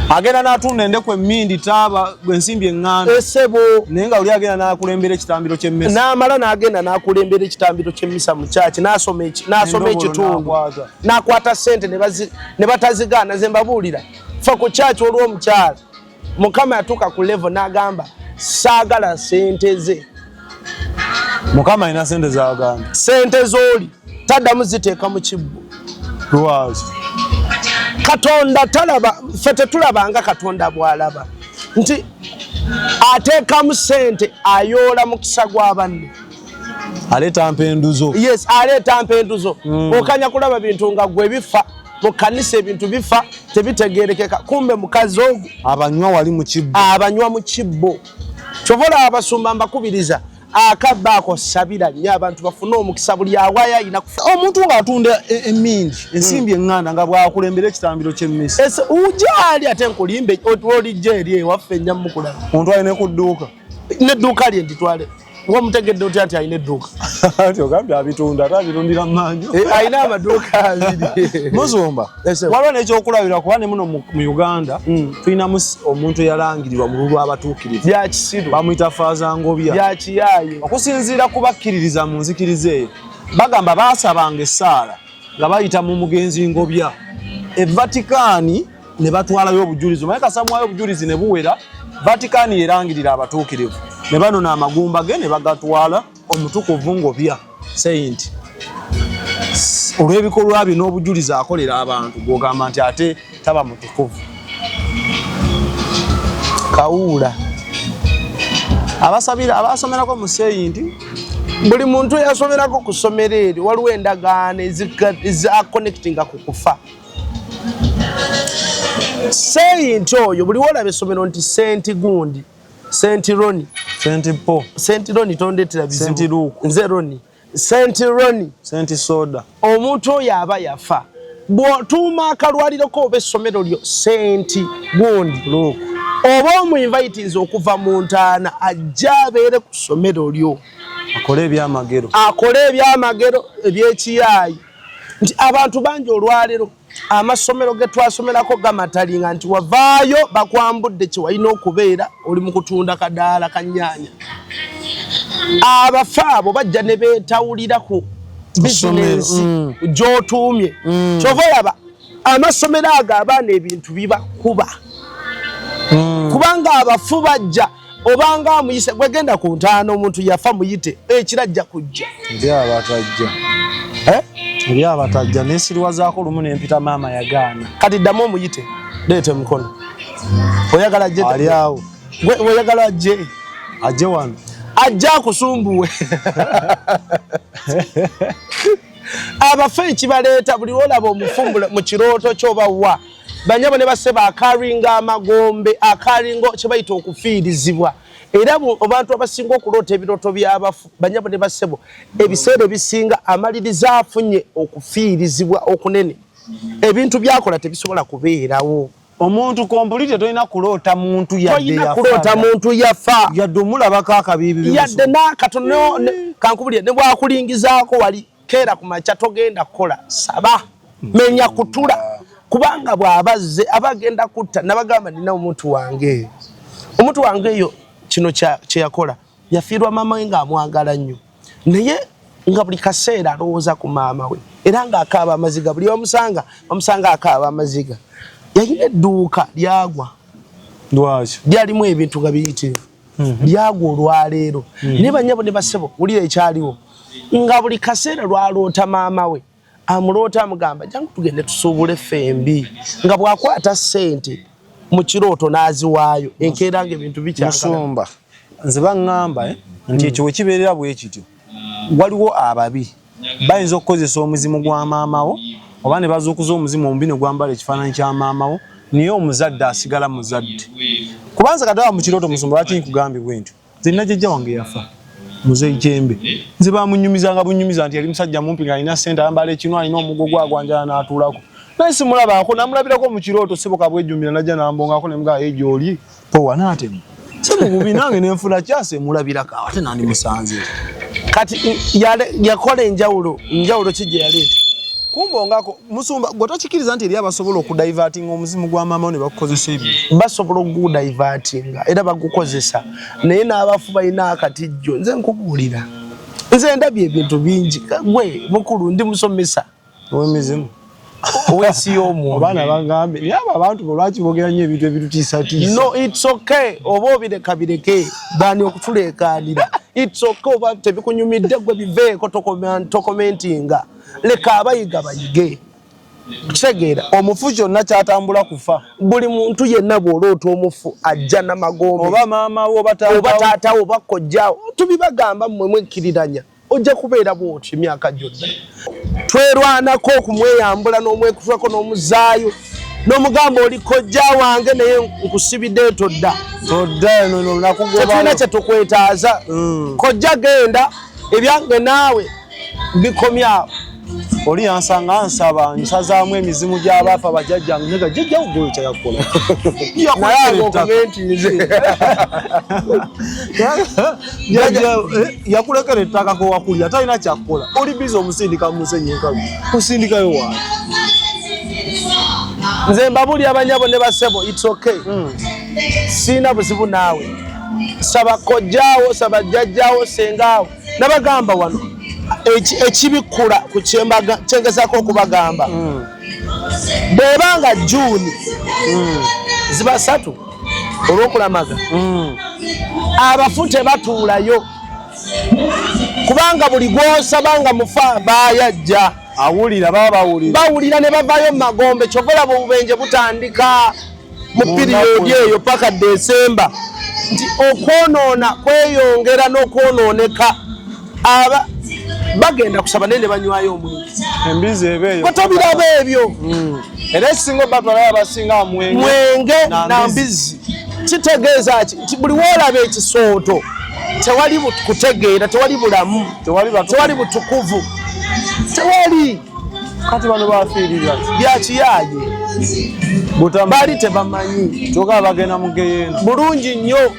agenda n'atunda endeku emmindi taaba gwensimbi eŋŋanda esebo naye nga oli agenda n'akulembera ekitambiro ky'emmesa n'amala n'agenda n'akulembera ekitambiro ky'emmisa mu kyaki n'asoma ekitundu n'akwata ssente ne batazigaana ze mbabuulira fa ku kyaki olw'omukyala Mukama yatuuka ku level n'agamba saagala ssente ze. Mukama alina ssente z'agamba ssente z'oli taddamu ziteeka mu kibbo. Lwazi Katonda talaba ffe tetulabanga Katonda bw'alaba nti ateekamu ssente ayoola mukisa gwa banne. aleeta mpenduzo. Yes, aleeta mpenduzo. Okanya kulaba bintu nga gwe bifa mu kanisa ebintu bifa tebitegeerekeka kumbe mukazi ogwo abanywa wali mu kibbo. Abanywa mu kibbo. Kyovola abasumba mbakubiriza akabbaako sabira nnyo abantu bafune omukisa buli awaya ayina omuntu ng'atunda emmindi ensimbi eŋŋanda nga bw'akulembera ekitambiro ky'emmisa. Ujaali ate nkulimbe olijja eri ewaffe nnya mukulaba. Ontwale ne ku dduuka. N'edduuka lye nditwale. Mutegedde otya nti alina edduuka? Ati ogambye abitunda ate abitundira mmanju. Alina amaduuka abiri. Musumba waliwo n'ekyokulabira kuba ne muno mu Uganda tulinamu omuntu eyalangirirwa mu lw'abatuukirivu. Bya kisiru. Bamuyita Faaza Ngobya. Bya kiyaayo. Okusinziira ku bakkiririza mu nzikiriza eyo bagamba baasabanga essaala nga bayita mu mugenzi Ngobya. E Vatican ne batwalayo obujulizi maye kasamwayo obujulizi ne buwera Vatican yerangirira abatuukirivu ne banona amagumba ge ne bagatwala omutukuvu ngobya Saint olw'ebikolwa bye n'obujulizi akolera abantu gw'ogamba nti ate taba mutukuvu Kawula abasomerako mu Saint buli muntu yasomerako ku ssomero eryo waliwo endagaano eza-connectinga ku kufa Saint oyo buli wolaba essomero nti Saint Gundi Saint Roni Saint Roni tondetera bizibu Saint Luke nze Roni Saint Roni Saint Soda omuntu oyo aba yafa bw'otuuma akalwaliro ko oba essomero lyo Saint Gundi Luke oba omuinvitinze okuva mu ntaana ajja abeere ku ssomero lyo akole ebyamagero ebyekiyaayi nti abantu bangi olwaleero amasomero ge twasomerako gamatalinga nti wavaayo bakwambudde kye walina okubeera oli mu kutunda kadaala ka nnyaanya abafa abo bajja ne beetawulira ku bizinensi gy'otuumye kyova olaba amasomero ago abaana ebintu bibakuba kubanga abafu bajja obanga amuyise gwegenda ku ntaana omuntu yafa muyite ekirajja kujja ebyabatajja nesirwazaako lumu nempita maama yagaana kati ddamu omuyite leeta emikono oyagala ajje ali awo oyagala ajje ajje wano ajja akusumbuwe abafe ekibaleeta buli lwolaba omufumbula mu kirooto kyobawa banyabo ne baseba akaringa amagombe akaringo kyebayita okufiirizibwa era abantu abasinga okuloota ebirooto by'abafu banyabo ne basebo ebiseera ebisinga amaliriza afunye okufiirizibwa okunene ebintu byakola tebisobola kubeerawo omuntu kompulite tolina kuloota muntu muntu yafa yadde omulabako akabibi yadde n'akatono kankubulire ne bwakulingizaako wali keera ku makya togenda kukola saba menya kutula kubanga bw'abazze abagenda kutta nabagamba nina omuntu wange eyo kino kye yakola yafiirwa maama we ng'amwagala nnyo naye nga buli kaseera alowooza ku maama we era ng'akaaba amaziga buli bamusanga akaaba amaziga yalina edduuka lyagwa lwaki lyalimu ebintu nga biyitirivu lyagwa olwaleero naye banyabo ne basebo wulira ekyaliwo nga buli kaseera lwaloota maama we amuloota amugamba jangu tugende tusuubule fembi nga bwakwata ssente mu kirooto n'aziwaayo enkeera ng'ebintu bikyasumba nze baŋŋamba nti ekyo wekibeerera bwe kityo waliwo ababi bayinza okukozesa omuzimu gwa maamawo oba ne bazuukuza omuzimu omubi ne gwambala ekifaananyi kya maamawo naye omuzadde asigala muzadde kubanza kataba mu kirooto musumba lwaki nkugambye bwe ntyo nze nina jjajja wange yafa muzeyi Jembe nze bamunyumizanga bunyumiza nti yali musajja mumpi ng'alina ssente ayambala ekinu alina omugo gwagwanjala n'atuulako naye simulabako namulabirako mu kirooto seboka bwejjumbira najja nambongako ne mugaa gy'oli powa n'atemu semububi nange nenfuna kyase mulabirako ate nandi musanze kati yakola enjawulo ki gye yaleeta kumbongako musumba gwe tokikiriza nti eri abasobola okudivatinga omuzimu gwa maama ne bakukozesa ebyo basobola okugudivatinga era bagukozesa naye n'abafu balina akatijjo nze nkubuulira nze ndabye ebintu bingi gwe mukulu ndi musomesa ow'emizimu ow'ensi y'omuntu abaana bagambe naye abo abantu lwaki boogera nnyo ebintu ebitutiisatiisa no it's okay oba obireka bireke baani okutuleekaanira it's okay oba tebikunyumidde gwe biveeko tokomentinga leka abayiga bayige kitegeera omufu kyonna kyatambula kufa buli muntu yenna bw'oloota omufu ajja n'amagombe oba maamawo oba taatawo oba kojjaawo tubibagamba mmwe mwekkiriranya ojja kubeera bw'otyo emyaka gyonna twerwanako okumweyambula n'omwekutulako n'omuzaayo n'omugamba oli kojja wange naye nkusibidde todda eno nakugoba tetulina kye tukwetaaza kojja genda ebyange naawe bikomyawo oli yansanga ansaba nsazaamu emizimu gy'abaafa bajjajjange nega jjajjawo gweyo kyayakola yakulekera ettaka kowakulya talina kyakukola oli biza omusindika mumusenyi enkalu kusindikayo waani nze mbabuli abanyabo ne basebo it's okay siina buzibu naawe saba kojjaawo saba jjajjaawo sengaawo nabagamba wano ekibikula ku kyengezaako okubagamba bwebanga June ziba 3 olw'okulamaga abafu tebatuulayo kubanga buli gw'osabanga mufa bayajja awulira bawulira ne bavayo mu magombe kyovola bubenje butandika mu piriyodi eyo paka Desemba nti okwonoona kweyongera n'okwonooneka bagenda kusaba nene banywayo omuliro embizi ebeeyo batobiraba ebyo era ekisinga batwala abasinga mwenge na mbizi kitegeeza ki nti buli woolaba ekisooto tewali kutegeera tewali bulamu tewali butukuvu tewali kati bano bafiirira byakiyaye bali tebamanyi kyokka bagenda mu geyeena bulungi nnyo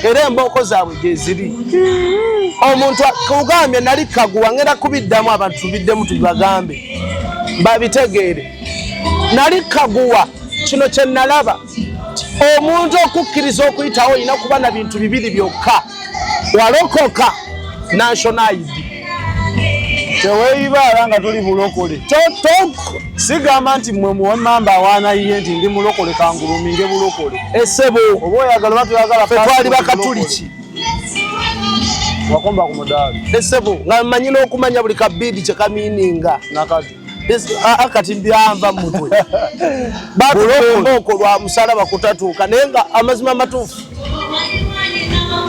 era embooko zaabwe gye ziri omuntu kugambye nali kaguwa ngenda kubiddamu abantu tubiddemu tubagambe babitegeere nali kaguwa kino kye nalaba omuntu okukkiriza okuyitawo olina kuba na bintu bibiri byokka walokoka national ID teweeyibaala nga tuli bulokole sigamba nti mwe muwemamba awaanayiye nti ndi mulokole kanguluminge bulokole esebo oba oyagala batuyagala twali bakatuliki wakomba ku mudaali esebo nga mmanyi n'okumanya buli kabidi kye kamiininga nakati akati mbyamba mutwe batulombooko lwa musalaba kutatuuka naye nga amazima matuufu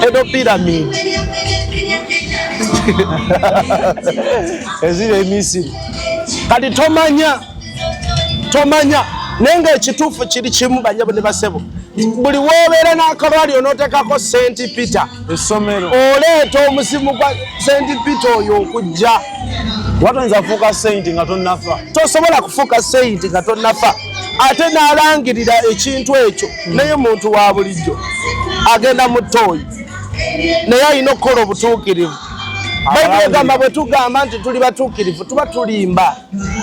edo piramidi ezira emisiri kati tomanya naye nga ekituufu kiri kimu banyabo ne basebo buli woobeera n'akalwali onootekako St. Peter essomero oleeta omusimu gwa St. Peter oyo okujja watoyinza kufuuka sainti nga tonnafa tosobola kufuuka sainti nga tonnafa ate n'alangirira ekintu ekyo naye muntu wa bulijjo agenda mu ttooyi naye alina okukola obutuukirivu bayibuli egamba bwe tugamba nti tuli batuukirivu tuba tulimba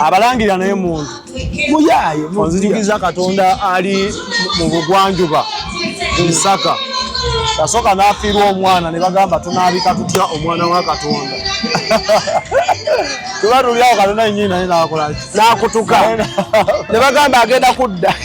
abalangirira naye muntu muyaye onzijukiza Katonda ali mu bugwanjuba Nsaka yasooka n'afiirwa omwana ne bagamba tunaabika tutya omwana wa Katonda tuba tuliawo Katonda yennyini naye n'akutuka ne bagamba agenda kudda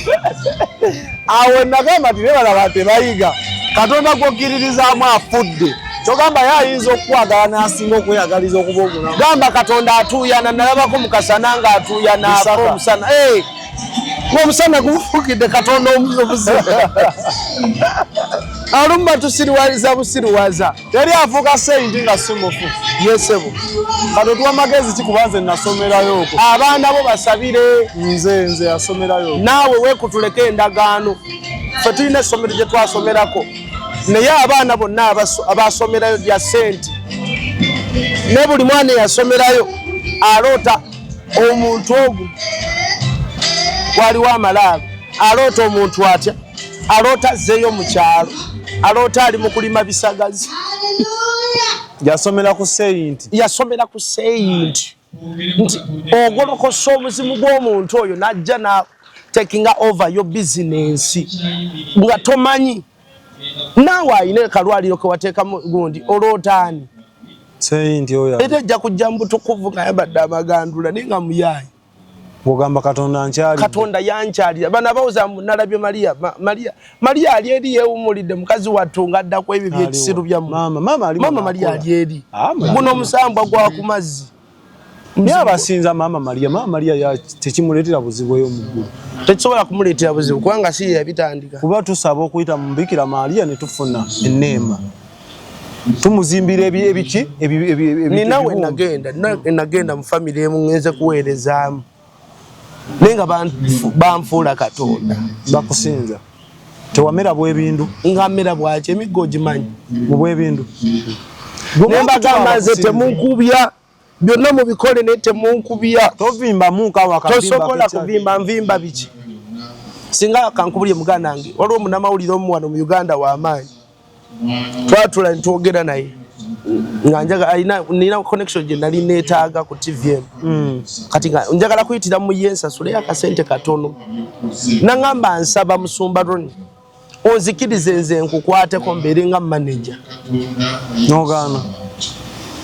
awo nagamba nti nebalaba tebayiga Katonda gwokkiririzaamu afudde kyogamba ye ayinza okukwagala n'asinga okweyagaliza okuba omulamu gamba Katonda atuuyana nalabako mukasana nga atuuyana omusana ng'omusana gumufukidde Katonda omuzibu alumu batusiriwaliza busiriwaza teri afuuka sainti nga si mufu yesebo kati tuwa magezi kikuba nze nasomerayo okwo abaana bo basabire nze yasomerayo naawe weekutuleka endagaano ffe tulina essomero gye twasomerako naye abaana bonna abasomerayo lya sente ne buli mwana eyasomerayo aloota omuntu ogwo waliwo amalaalo aloota omuntu atya aloota azzeeyo mu kyalo aloota ali mu kulima bisagazi yasomera ku seyinti nti ogolokosa omuzimu gw'omuntu oyo najja na taking over your business nga tomanyi naawe ayina akalwaliro ke wateekamu gundi olootaani seyinti oyo era ejja kujja mu butukuvu nga yabadde amagandula naye nga muyaayi ogamba Katonda yankyalira bana bawuza nalabye Maria ali eri yeewumulidde mukazi wattu ng'addako ebyo byekisiru byamu mama Maria ali eri guno omusambwa gwa ku mazzi naye abasinza mama Maria tekimuleetera buzibu eyo mu ggulu tekisobola kumuleetera buzibu kubanga si ye yabitandika kuba tusaba okuyita mu Bikira Maria ne tufuna enneema tumuzimbira ebiki ninawe nagenda mu famire emu ngenze kuweerezaamu naye nga banfuula Katonda bakusinza tewamera bwebindu nga mmera bwaki emiggo ogimanyi mu bwebindu naye mbagamba nze temunkubya byonna mubikole naye temunkubya tovimba tosobola kuvimba nvimba biki singa kankubulye muganda wange waliwo munamawulire omu wano mu Uganda w'amaanyi twatula nitwogera naye nga nina connection gye nali neetaaga ku TVM kati nga njagala kuyitira mu yensasule akasente katono nangamba nsaba Musumba Ronnie onzikirize nze nkukwateko mbeere nga manager nogaana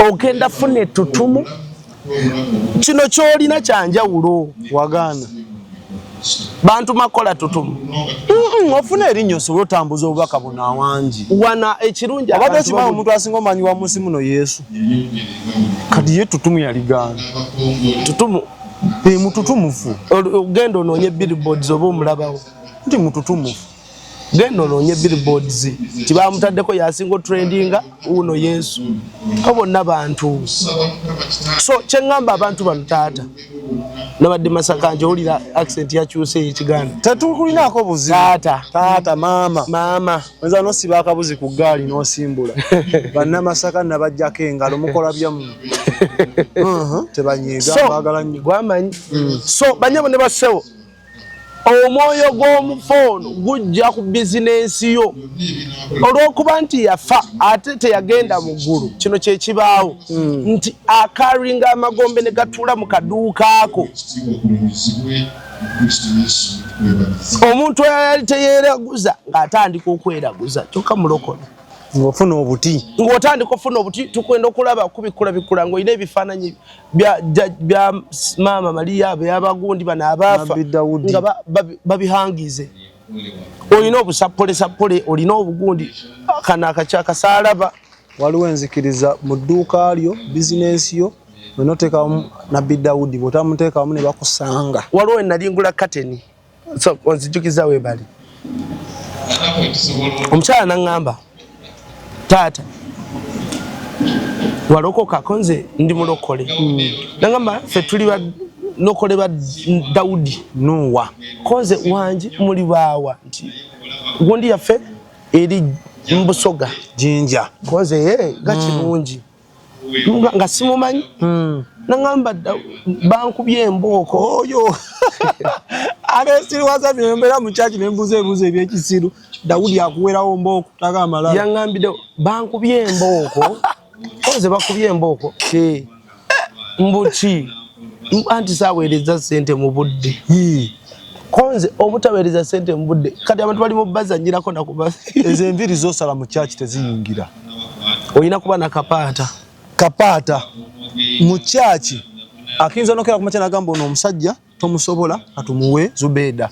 ogenda funa ettutumu kino kyolina kyanjawulo wagaana bantu makola tutumu ofuna erinnya osobola otambuza obubaka buno awangi wana ekirungi abadde okimanyi omuntu asinga omanyi wa munsi muno Yesu kati ye tutumu yaligana tutumu mututumufu ogenda onoonye billboards oba omulabawo nti mututumufu genda onoonye billboards tibamutaddeko yasinga trendinga uno Yesu ko bonna bantu so kyeŋŋamba abantu bano taata nabadde Masaka nje olira accent yakyuse ekiganda tetukulinaako buzibu taata maama wenza nosiba akabuzi ku gaali n'osimbula bannamasaka nabajjako engalo mukola byamu tebanyiiga baagala nnyo gwamanyi so banyabo ne basewo omwoyo gw'omufoono gujja ku bizinensi yo olw'okuba nti yafa ate teyagenda mu ggulu kino kyekibaawo nti akaringa amagombe ne gatuula mu kaduuka ako omuntu eyali teyeeraguza ng'atandika okweraguza kyokka mulokole ng'ofuna obuti ng'otandika ofuna obuti tukwenda okulaba kubikula ng'olina ebifaananyi bya maama Mariya byabagundi bano abaafa nga babihangize olina obusappole olina obugundi kano akakyakasaalaba waliwo enzikiriza mu dduuka lyo bizinensi yo onoteekamu Nabbi Dawudi bw'otamuteekamu ne bakusanga waliwo enalingula kateni so onzijukiza weebali omukyala naŋŋamba taata walokoka konze ndi mulokole naŋŋamba ffe tuli balokole ba Dawudi Nuwa konze wangi muli baawa nti gundi yaffe eri mbusoga jinja konze gakirungi nga simumanyi naŋŋamba bankubye embooko oyo abesiri wasabye mbera mu kyaki nembuza ebuuzo ebyekisiru Dawudi akuwerawo mbooko tagamala yaŋŋambidde bankubye embooko konze bakubye embooko mbuki anti saaweereza ssente mu budde konze obutaweereza ssente mu budde kati abantu bali mu bazanyirako nakuba ezo enviri zosala mu kyaki teziyingira olina kuba na kapaata mu kyaki akiyinza nokera ku makya nagamba ono omusajja tomusobola atumuwe Zubeda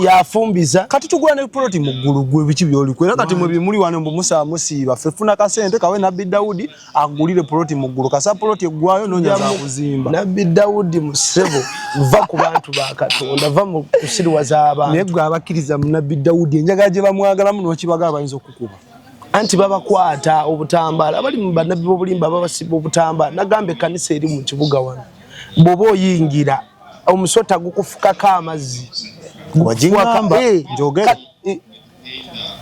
yafumbiza kati tugula ne ploti mu ggulu gwe biki byoliku era kati mwe bimuli wano mbu Musa musiiba ffe funa kasente kawe Nabbi Dawudi agulire ploti mu ggulu kasa ploti eggwayo nonya za kuzimba Nabbi Dawudi musebo va ku bantu ba Katonda va mu kusirwa z'abantu naye gwe abakkiriza mu Nabbi Dawudi enjagala gye bamwagalamu n'okibaga bayinza okukuba anti babakwata obutambaala abali mu bannabbi b'obulimba babasiba obutambaala nagambe ekkanisa eri mu kibuga wano bw'oba oyingira omusota gukufukako amazzi wagingamba njogere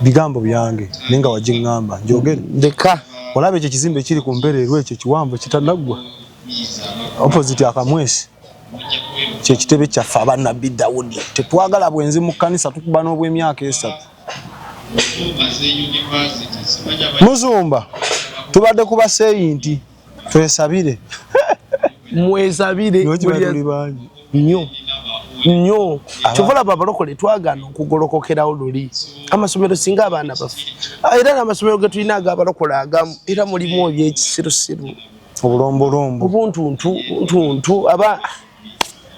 bigambo byange nenga wagingamba njogere ndeka olaba ekyo ekizimbe kiri ku mpereerwa ekyo kiwanvu kitanaggwa opposite akamwesi kyekitebe kyaffe aba Nabbi Dawudi tetwagala bwenzi mu kkanisa tukuba n'obw'emyaka 3 Muzumba tubadde kuba seyinti twesabire mwesabire nnyo kyovola babalokole twagana okugolokokerawo luli amasomero singa abaana baffe era n'amasomero ge tulina ag'abalokole agamu era mulimu ebyekisirusiru obulombolombo obuntuntu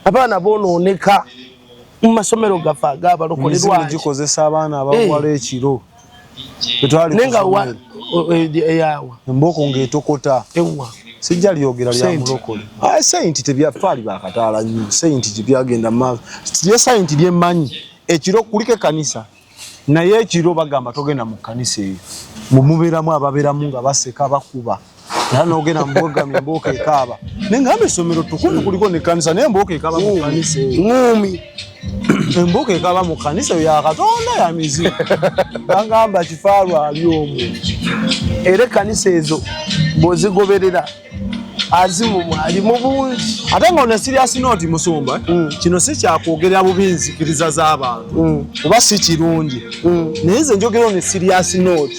abaana boonooneka mu masomero gaffe ag'abalokole lwaki gikozesa abaana abawala ekiro nenga eyawa embooko ng'etokota ewa sijja lyogera lya mulokole sayinti tebyafaali bakataala nnyo sayinti tebyagenda maaso lye sayinti lyemmanyi ekiro kuliko ekkanisa naye ekiro bagamba togenda mu kkanisa eyo mubeeramu ababeeramu nga baseka bakuba era n'ogenda mubwegamya embooka ekaaba naye ngamba essomero tukulu kuliko nekkanisa naye embooka ekaaba mu kkanisa eyo ngumi embooka ekaaba mu kkanisa eyo ya Katonda ya mizimu bagamba kifaalwa ali omwo era ekkanisa ezo bw'ozigoberera azimu ali mu bungi ate nga ono serious note Musumba kino si kyakwogerera bubi nzikiriza z'abantu oba si kirungi naye nze njogera ono serious note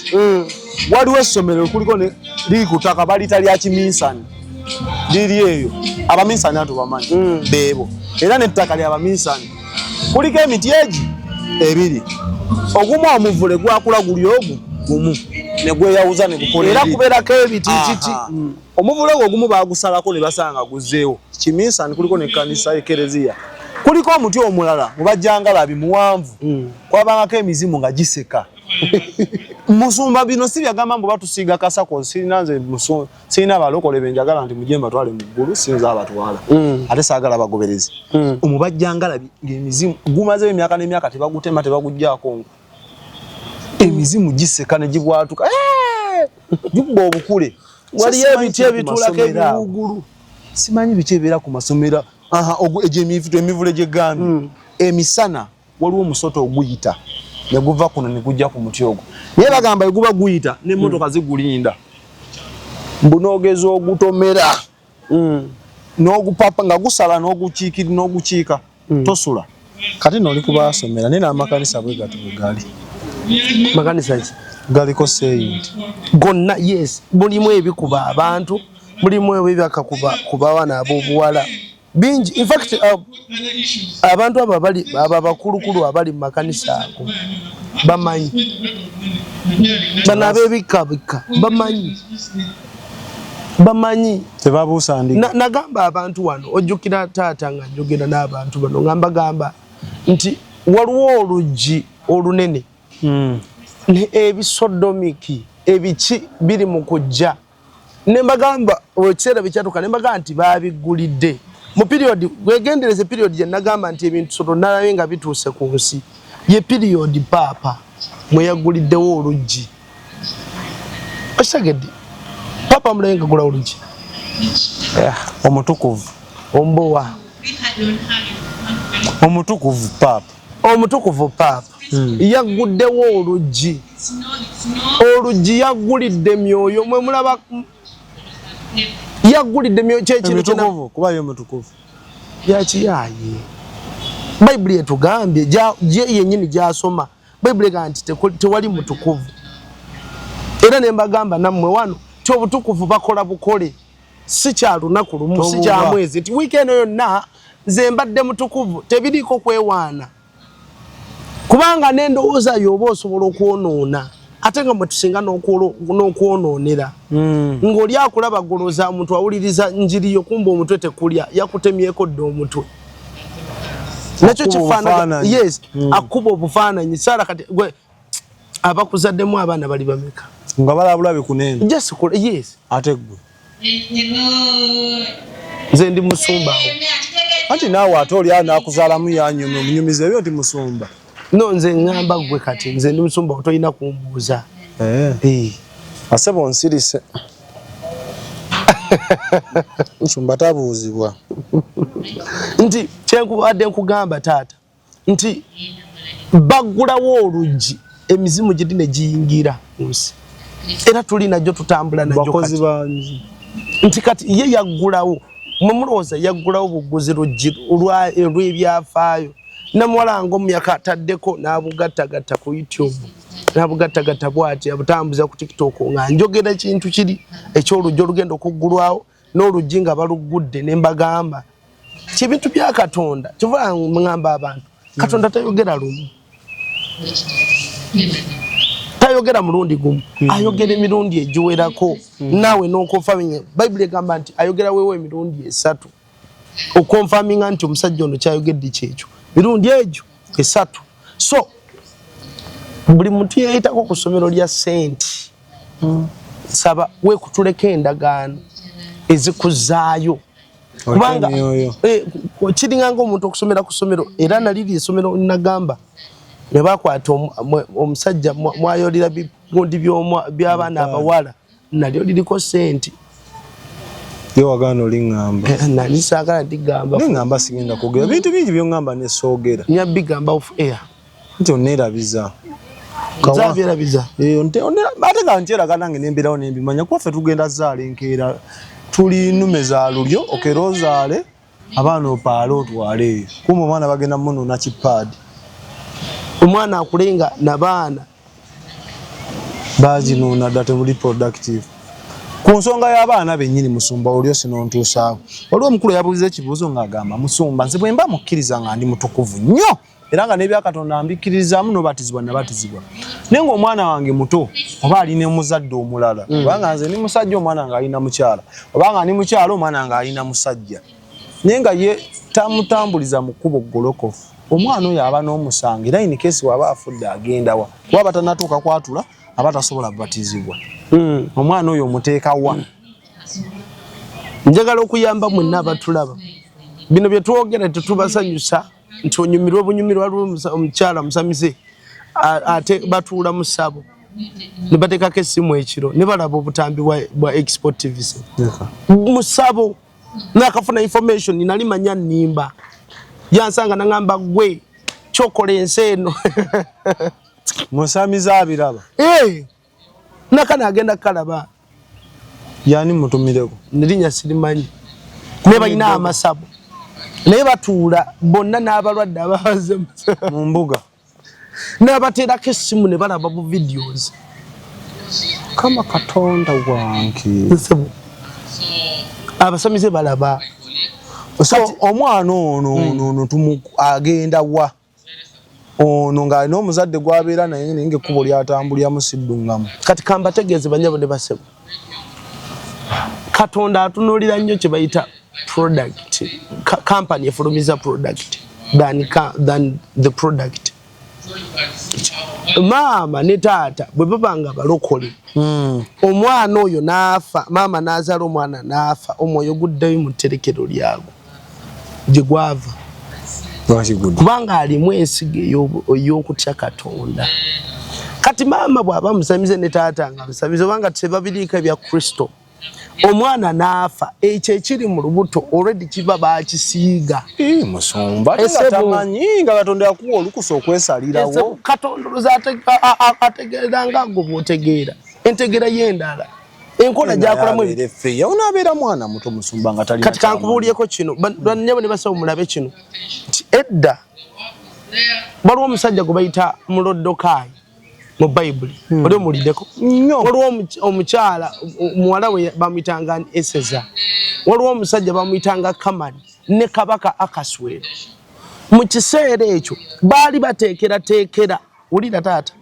waliwo essomero kuliko liri ku ttaka balita lya Kiminsani liri eyo Abaminsani atubamanyi beebo era n'ettaka lya Abaminsani kuliko emiti egi ebiri ogumu omuvule gwakula guli ogu gumu ne gweyawuza ne gukola era kubeerako ebitiititi omuvule gwe ogumu baagusalako ne basanga guzzeewo Kiminsani kuliko n'ekkanisa ekereziya kuliko omuti omulala mubajjangalabi muwanvu kwabangako emizimu nga giseka musumba bino si byagamba mbu batusiiga kasako sirina abalokole benjagala nti mujje mbatwale mu ggulu sinza abatwala ate saagala bagoberezi omubajjangalabi ng'emizimu gumazeyo emyaka n'emyaka tebagutema tebaguggyako ngo emizimu giseka ne gibwatuka gikubba obukule waliyo ebiti ebituulako ebiwugulu simanyi biki ebibeera ku masomero egyo emivule gy'egambye emisana waliwo omusoto oguyita ne guva kuno ne gujja ku muti ogwo naye bagamba eguba guyita n'emmotoka zigulinda mbu noogeza ogutomera n'ogupapa nga gusala n'ogukiika tosula kati nooli kubasomera naye n'amakanisa bwe gato bwe gali makanisa ki galiko seyinti gonna yes mulimu ebikuba abantu mulimu ebyakakuba ku bawana ab'obuwala bingi in fact abantu abo abakulukulu abali mu makanisa ago bamanyi bano ab'ebikabika bamanyi tebabuusa ndi nagamba abantu wano ojjukira taata nga njogera n'abantu bano ngambagamba nti waliwo oluggi olunene ebisodomiki ebiki biri mu kujja nembagamba ekiseera bekyatuka nembagamba nti babigulidde mu period wegendereze period gye nagamba nti ebintu soto nalabe nga bituuse ku nsi ye period paapa mweyaguliddewo oluggi okitegedde paapa mulabe nga gula oluggi omutukuvu ombowa omutukuvu paapa yaguddewo oluggi yagulidde myoyo mwe mulaba yagulidde myoyo kyekino kuba yo mutukuvu yakiyaye bayibuli etugambye yennyini gyasoma bayibuli egamba nti tewali mutukuvu era ne mbagamba nammwe wano ti obutukuvu bakola bukole si kya lunaku lumu si kya mwezi nti wiikendi yonna nze mbadde mutukuvu tebiriiko kwewaana kubanga n'endowooza y'oba osobola okwonoona ate nga mwe tusinga n'okwonoonera ng'oli akulaba goloza omuntu awuliriza njiri yo kumba omutwe tekulya yakutemyeko dde omutwe nakyo kifaanana yes akuba obufaananyi saala kati gwe abakuzaddemu abaana bali bameka nga balabula bikunene yes ate gwe nze ndi musumba anti naawe ate oli anakuzaalamu yanyuma omunyumiza ebyo nti musumba no nze ngamba gwe kati nze ndi musumba otolina kumbuuza aseba onsirise musumba tabuuzibwa nti kyenkubadde nkugamba taata nti baggulawo oluggi emizimu giri ne giyingira mu nsi era tulina gyo tutambula nagyo kati nti kati ye yaggulawo mumulowooza yaggulawo buguzi luggi olw'ebyafaayo namuwala nga omuyaka ataddeko n'abugattagatta ku YouTube n'abugattagatta bw'ati abutambuza ku TikTok nga njogera ekintu kiri eky'oluggi olugenda okuggulwawo n'oluggi nga baluggudde ne mbagamba ebintu bya Katonda kivuga ngamba abantu Katonda tayogera lumu tayogera mulundi gumu ayogera emirundi egiwerako naawe n'okonfaminga bayibuli egamba nti ayogera weewo emirundi 3 okonfaminga nti omusajja ono kyayogedde kyekyo mirundi egyo 3 so buli muntu yayitako ku ssomero lya senti saba weekutuleko endagaano ezikuzaayo kubanga kiringa ng'omuntu okusomera ku ssomero era naliri essomero nagamba ne bakwata omusajja mwayolera bigundi by'abaana abawala nalyo liriko senti ye wagaana oliŋŋamba nali saagala ndigamba neŋŋamba sigenda kwogera bintu bingi byoŋŋamba nesoogera nyabigamba off air nti onneerabiza zabyerabiza ate nga nkyeraga nange nemberawo nembimanya kuba ffe tugenda zaala enkeera tuli nnume za lulyo okera ozaale abaana opaale otwale eyo kumba omwana bagenda munuuna kipaadi omwana akulenga nabaana baginuuna dda temuli productive ku nsonga y'abaana bennyini musumba olyo sinontuusaawo waliwo omukulu yabuuliza ekibuuzo ng'agamba musumba nze bwe mba mukkiriza nga ndi mutukuvu nnyo era nga n'ebyakatonda mbikkirizaamu n'obatizibwa nabatizibwa naye ng'omwana wange muto oba alina muzadde omulala obanga nze ndi musajja omwana nga alina mukyala obanga ndi mukyala omwana nga alina musajja naye nga ye tamutambuliza mu kkubo golokofu omwana oyo aba n'omusango era in case waba afudde agenda wa kuba batanatuuka kwatula aba tasobola kubatizibwa omwana oyo omuteeka wa njagala okuyamba mwenna abatulaba bino bye twogera tetubasanyusa nti onyumirwa bunyumirwa omukyala musamize ate batuula mu ssabo ne bateekako essimu ekiro ne balaba obutambi bwa Export TV mu ssabo nakafuna information nali manya nnimba yansanga nangamba gwe kyokola ensi eno musamize abiraba nakana agenda kalaba yani mutumireko nelinya sirimanyi ne balina amasabo naye batuula bonna n'abalwadde abaze mu mbuga n'abateerako essimu ne balaba bu videos kama Katonda wange abasamize balaba so omwana ono agenda wa ono nga n'omuzadde gwabeera naye nge kubo lyatambulya musiddungamu kati kambategeeze banyabo ne basebo Katonda atunuulira nnyo kye bayita product company efulumiza product than the product mama ne taata bwe babanga balokole omwana oyo naafa mama n'azaala omwana naafa omwoyo guddayo mu tterekero lyago gye gwava kubanga alimu ensigo ey'okutya Katonda kati mama bw'aba musamize ne taata nga musamize obanga tebabiriiko ebya Kristo omwana naafa ekyo ekiri mu lubuto already kiba bakisiiga musumba tamanyi nga Katonda yakuwa olukusa okwesalirawo Katonda ategeera nga gwe bw'otegeera entegeera y'endala enkola gyakolamu ebifeeya onaabeera mwana muto musumba nga talina kati kankubuulyeko kino banyabo ne basaba mulabe kino nti edda waliwo omusajja gwe bayita Mulodokaayi mu Bayibuli oli omuliddeko waliwo omukyala muwala we bamuyitanga Eseza waliwo omusajja bamuyitanga Kamani ne kabaka Akaswero mu kiseera ekyo baali bateekerateekera wulira taata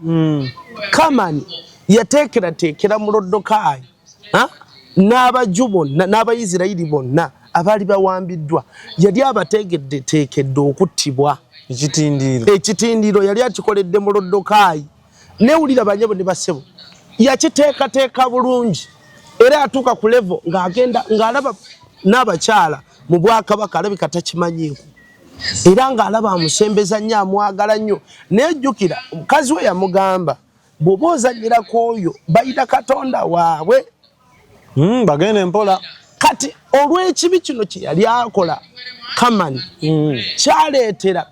Kamani yateekerateekera Mulodokaayi n'abajju bonna n'Abayisirayiri bonna abaali bawambiddwa yali abateekeddeteekedde okuttibwa ekitindiro yali akikoledde Mulodokaayi newulira banyabo ne basebo yakiteekateeka bulungi era atuuka ku level ng'agenda ng'alaba n'abakyala mu Bwakabaka alabika takimanyiiko era ng'alaba amusembeza nnyo amwagala nnyo nejjukira omukazi we yamugamba bw'oba ozanyirako oyo bayita Katonda waabwe bagenda empola kati olw'ekibi kino kye yali akola Kamani kyaleetera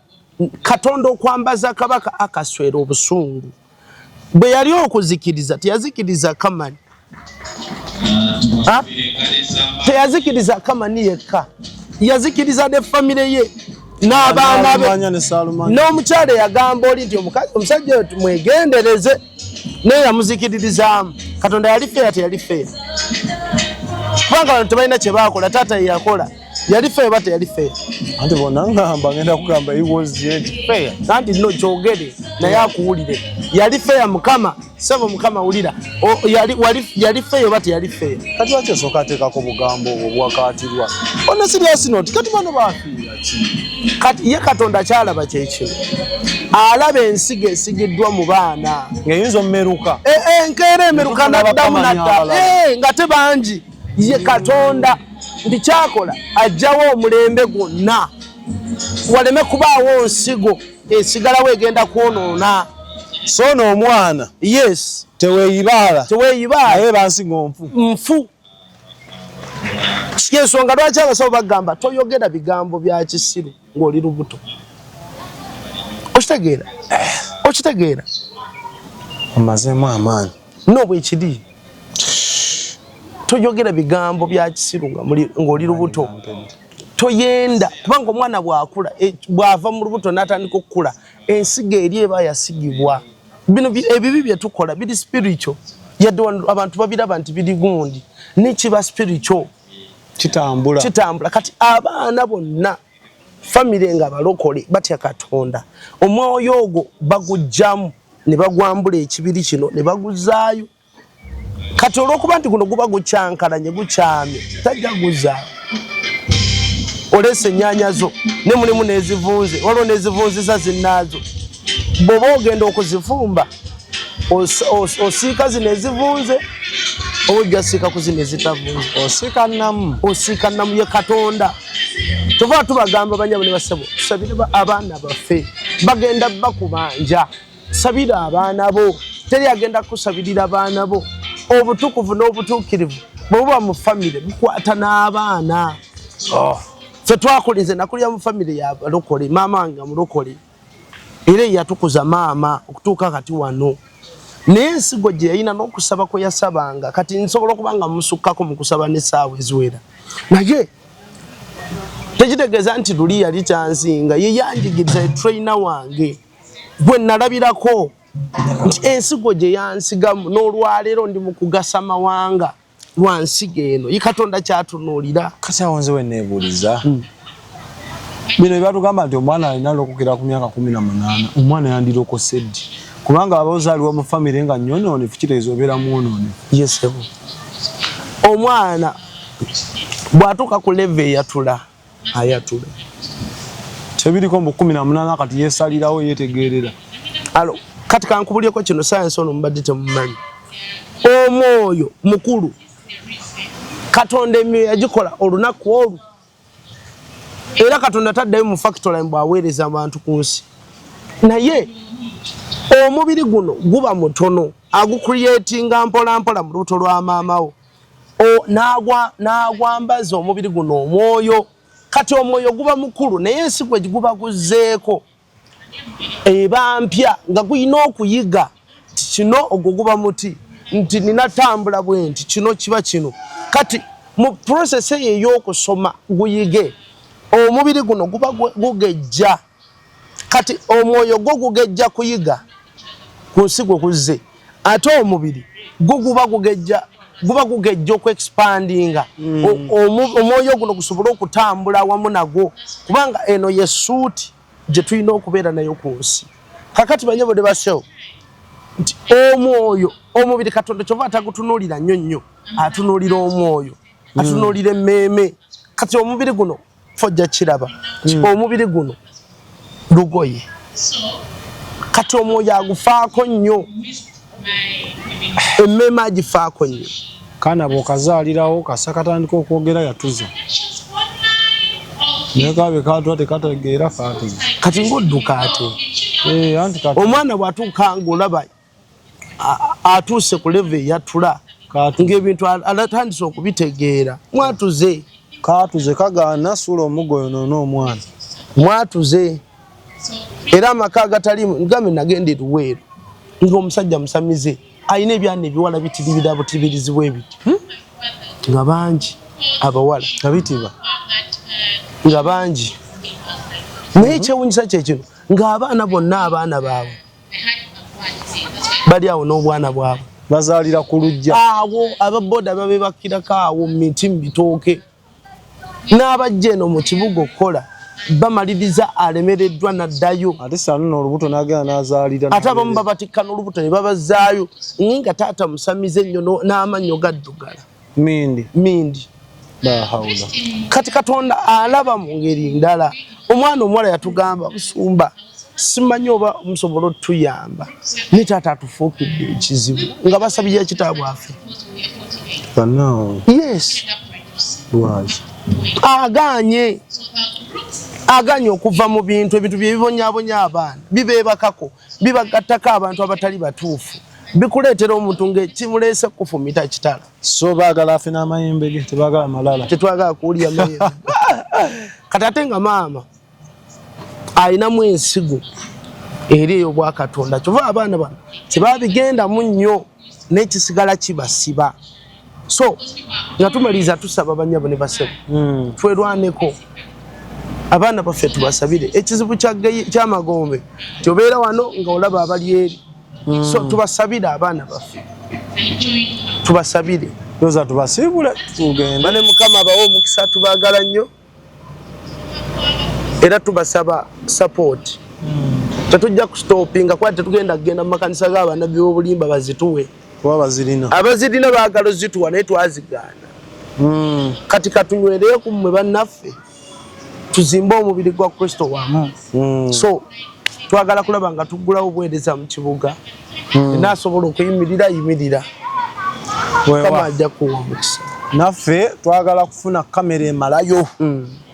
Katonda okwambaza kabaka Akaswero obusungu bwe yali okuzikiriza teyazikiriza Kamani teyazikiriza Kamani yekka yazikiriza ne famire ye n'abaana be n'omukyala yagamba oli nti omusajja oyo tumwegendereze naye yamuzikiririzaamu Katonda yali feeya teyali feeya kubanga abantu tebalina kye baakola taata ye yakola yali feeya oba teyali feeya anti bonna ngamba ngenda kugamba he was yet feeya anti no kyogere naye akuwulire yali feeya Mukama sebo Mukama wulira yali feeya oba teyali feeya kati lwaki osooka ateekako bugambo obwo bwakaatirwa ona serious note kati bano baafiira ki kati ye Katonda kyalaba kyekino alaba ensigo esigiddwa mu baana ng'eyinza omumeruka enkeera emeruka naddamu nadda nga tebangi ye Katonda nti kyakola ajjawo omulembe gwonna waleme kubaawo nsigo esigalawo egenda kwonoona so n'omwana yes teweeyibaala naye bansigo nfu yensonga lwaki abasawo bagamba toyogera bigambo bya kisiru ng'oli lubuto okitegeera omazeemu amaanyi no bwekiri toyogera bigambo bya kisiru ng'oli lubuto toyenda kubanga omwana bw'akula bw'ava mu lubuto n'atandika okukula ensigo eri eba yasigibwa bino ebibi bye tukola biri spiritual yadde abantu babiraba nti biri gundi nekiba spiritual kitambula kati abaana bonna famire nga balokole batya Katonda omwoyo ogwo bagujjamu ne bagwambula ekibiri kino ne baguzaayo kati olw'okuba nti guno guba gucyankalanye gukyamye tajja guzaayo olese ennyanya zo ne mulimu n'ezivunze waliwo n'ezivunzisa zinnaazo bw'oba ogenda okuzifumba osiika zino ezivunze oba ojja siika ku zino ezitavunze osiika nnamu ye Katonda tuva tubagamba banyabo ne basebo tusabire abaana baffe bagenda bakubanja sabira abaana bo teri agenda kusabirira abaana bo obutukuvu n'obutuukirivu bw'obuba mu famire bukwata n'abaana ffe twakulinze nakulira mu famire yabalokole maama wange mulokole era yatukuza maama okutuuka kati wano naye ensigo gye yalina n'okusaba kwe yasabanga kati nsobola okuba nga musukkako mu kusaba n'essaawa eziwera naye tekitegeeza nti luli yali kyansinga ye yanjigiriza etraina wange gwe nalabirako nti ensigo gye yansigamu n'olwaleero ndi mu kugasa mawanga lwa nsigo eno ye Katonda kyatunuulira. Kati awo nze wenneebuuliza bino bye batugamba nti omwana alina lokukira ku myaka 18 omwana yandirokose ddi kubanga abazaalibwa mu famire nga nnyonoonefu kitegeeza obeera mwonoone. Yesebo omwana bw'atuuka ku leve eyatula ayatula tebiriko mu 18 kati yeesalirawo yeetegeerera. alo kati kankubulyeko kino sayansi ono mubadde temumanyi omwoyo mukulu Katonda emyoyo yagikola olunaku olwo era Katonda taddayo mu factory bw'aweereza abantu ku nsi naye omubiri guno guba mutono agucreatinga mpolampola mu lubuto lwa maamawo n'agwambaza omubiri guno omwoyo kati omwoyo guba mukulu naye ensigo egiguba guzzeeko eba mpya nga guyina okuyiga kino ogwo guba muti nti ninatambula bwe nti kino kiba kino kati mu process eyo ey'okusoma guyige omubiri guno guba gugejja kati omwoyo gwo gugejja kuyiga ku nsigo kuzze ate omubiri guba gugejja okwe-expandinga omwoyo guno gusobole okutambula wamu nagwo kubanga eno ye suuti gye tulina okubeera nayo ku nsi kakati banyabo ne basewo nti omwoyo omubiri Katonda kyova atagutunuulira nnyo atunuulira omwoyo atunuulira emmeeme kati omubiri guno fojja kiraba omubiri guno lugoye kati omwoyo agufaako nnyo emmeeme agifaako nnyo kaana bw'okazaalirawo kasa katandika okwogera yatuza naye kabe katwa tekategeera kaatega kati ng'odduka ate omwana bw'atuuka ng'olaba atuuse ku leve eyatula ng'ebintu alatandise okubitegeera mwatuze kaatuze kagaana suula omuggo yonoona omwana mwatuze era amaka agatalimu ngambe nagenda eruweero ng'omusajja musamize ayina ebyana ebiwala bitiribira butibirizibwa ebiti nga bangi abawala nga bitiba nga bangi naye ekyewunyisa kyekino ng'abaana bonna abaana baabwe bali awo n'obwana bwabwe bazaalira ku lujja awo ababoda babebakirako awo mu miti mu bitooke n'abajja eno mu kibuga okukola bamaliriza alemereddwa naddayo ate sano n'olubuto n'agenda n'azaalira ate abamu babatikka n'olubuto ne babazaayo nga taata musamize nnyo n'amannyo gaddugala mindi bahawula kati Katonda alaba mu ngeri ndala omwana omuwala yatugamba busumba simanyi oba musobola otuyamba ne taata atufuukidde ekizibu nga basabira kitaabu afe banaawo yes lwaki aganye okuva mu bintu bye bibonyabonya abaana bibeebakako bibagattako abantu abatali batuufu bikuleetera omuntu ng'ekimuleese kufumita kitala so baagala afe n'amayembe ge tebaagala malala tetwagala kuwulya mayembe kati ate nga maama ayinamu ensigo eri ey'obwakatonda kyova abaana bano tebabigendamu nnyo n'ekisigala kibasiba so nga tumaliriza tusaba banyabo ne basebo twerwaneko abaana baffe tubasabire ekizibu ky'amagombe tyobeera wano nga olaba abali eri so tubasabire abaana baffe tubasabire yoza tubasiibule tugenda bane Mukama abawe omukisa tubaagala nnyo era tubasaba support tetujja kustopinga kuba tetugenda kugenda mu makanisa g'abaana b'obulimba bazituwe kuba bazirina abazirina baagala zituwa naye twazigaana kati katunywereyo ku mmwe bannaffe tuzimbe omubiri gwa Kristo wamu. So twagala kulaba nga tuggulawo obuweereza mu kibuga naasobola okuyimirira kama ajja kuwa mukisa. Naffe twagala kufuna kamera emalayo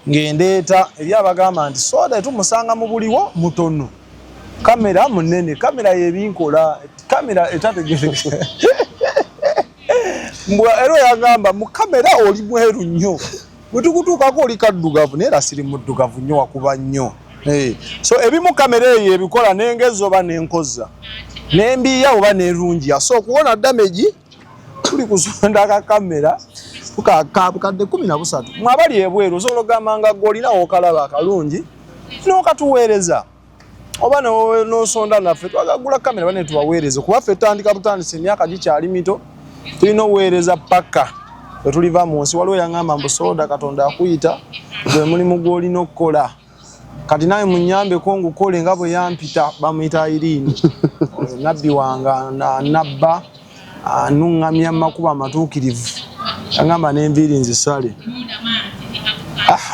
ng'endeeta eri abagamba nti soda tumusanga mu buliwo mutono, kamera munene, kamera yebinkola, kamera etategerekeka. Era yagamba mu kamera oli mweru nnyo, bwe tukutuukako oli kaddugavu naye era siri muddugavu nnyo, wakuba nnyo. So ebimu kamera eyo ebikola n'engezi oba n'enkoza n'embiya oba n'erungi, so okuwona damage tuli kusonda akakamera tukakabukadde 13 mwabali ebweru osobola okugamba nga gw'olinawo okalaba akalungi n'okatuweereza oba n'osonda naffe twagagula kamera bane tubaweereze kuba ffe tandika butandise emyaka gikyali mito tulina oweereza paka bwe tuliva mu nsi. Waliwo yaŋŋamba mbu soda Katonda akuyita gwe mulimu gw'olina okukola kati naye munyambeko ngukole nga bwe yampita bamuyita Irene nabbi wanga nabba anuŋŋamya makuba amatuukirivu yaŋŋamba n'enviiri nzisale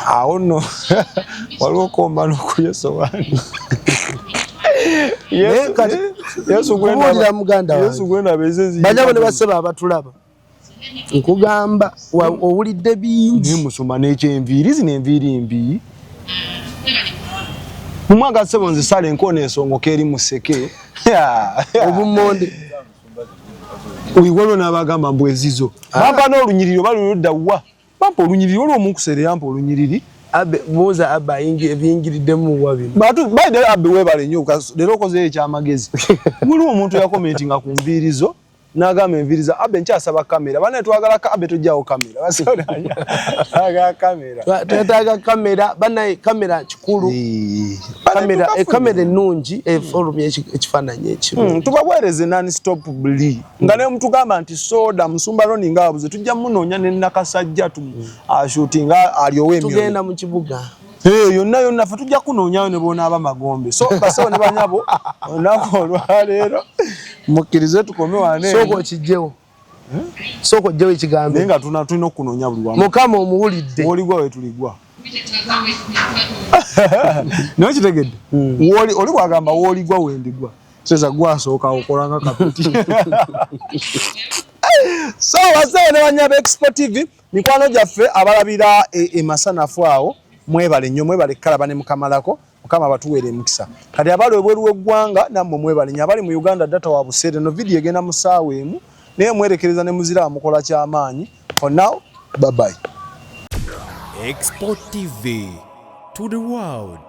awo nno waliwo komba n'okulya sowaani. Yesu gwendaba banyabo ne baseba abatulaba nkugamba owulidde bingi musoma n'ekyenviiri zino enviiri mbi mumwaga sebo nzisale enkona ensongoka eri museke obumonde waliwo n'abagamba mbu ezizo bampa n'olunyiriri oba luludda wa bampa olunyiriri waliwo omunkusere yampa olunyiriri abe buuza abba ebiyingiriddemu wa bino baide abbe weebale nnyo leero okozeyo ekyamagezi. Muliwo omuntu yakomentinga ku nviirizo n'agamba enviiriza abbe nkyasaba kamera banaye twagala abbe tujjawo kamera basagala kamera twetaaga kamera banaye kamera kikulu kamera ennungi efulumya ekifaananyi ekirungi tubaweereze non-stop buli nga ne mutugamba nti soda musumba loni nga wabuze tujja munoonya ne nakasajja ashutinga aliowe emyoyo tugenda mu kibuga yonna ffe tujja kunoonyayo ne bonaaba magombe. So basawo ne banyabo olunaku olwaleero mukkirize tukome wane soko okijjewo soko ojjewo ekigambo naye nga tulina okunoonya buli wamu Mukama omuwulidde oligwa we tuligwa naye kitegedde oli bwagamba woligwa wendigwa seza gwasooka okolanga kapiti. So basawo ne banyaba Expo TV mikwano gyaffe abalabira emasanafu awo mwebale nnyo mwebale kalaba ne mukamalako Mukama batuweere emikisa. Kati abali ebweru w'eggwanga nammwe mwebale nnyo abali mu Uganda data wa buseere no video egenda mu ssaawa emu naye mwerekereza ne muzira mukola ky'amaanyi. For now, bye bye. Expo TV to the world.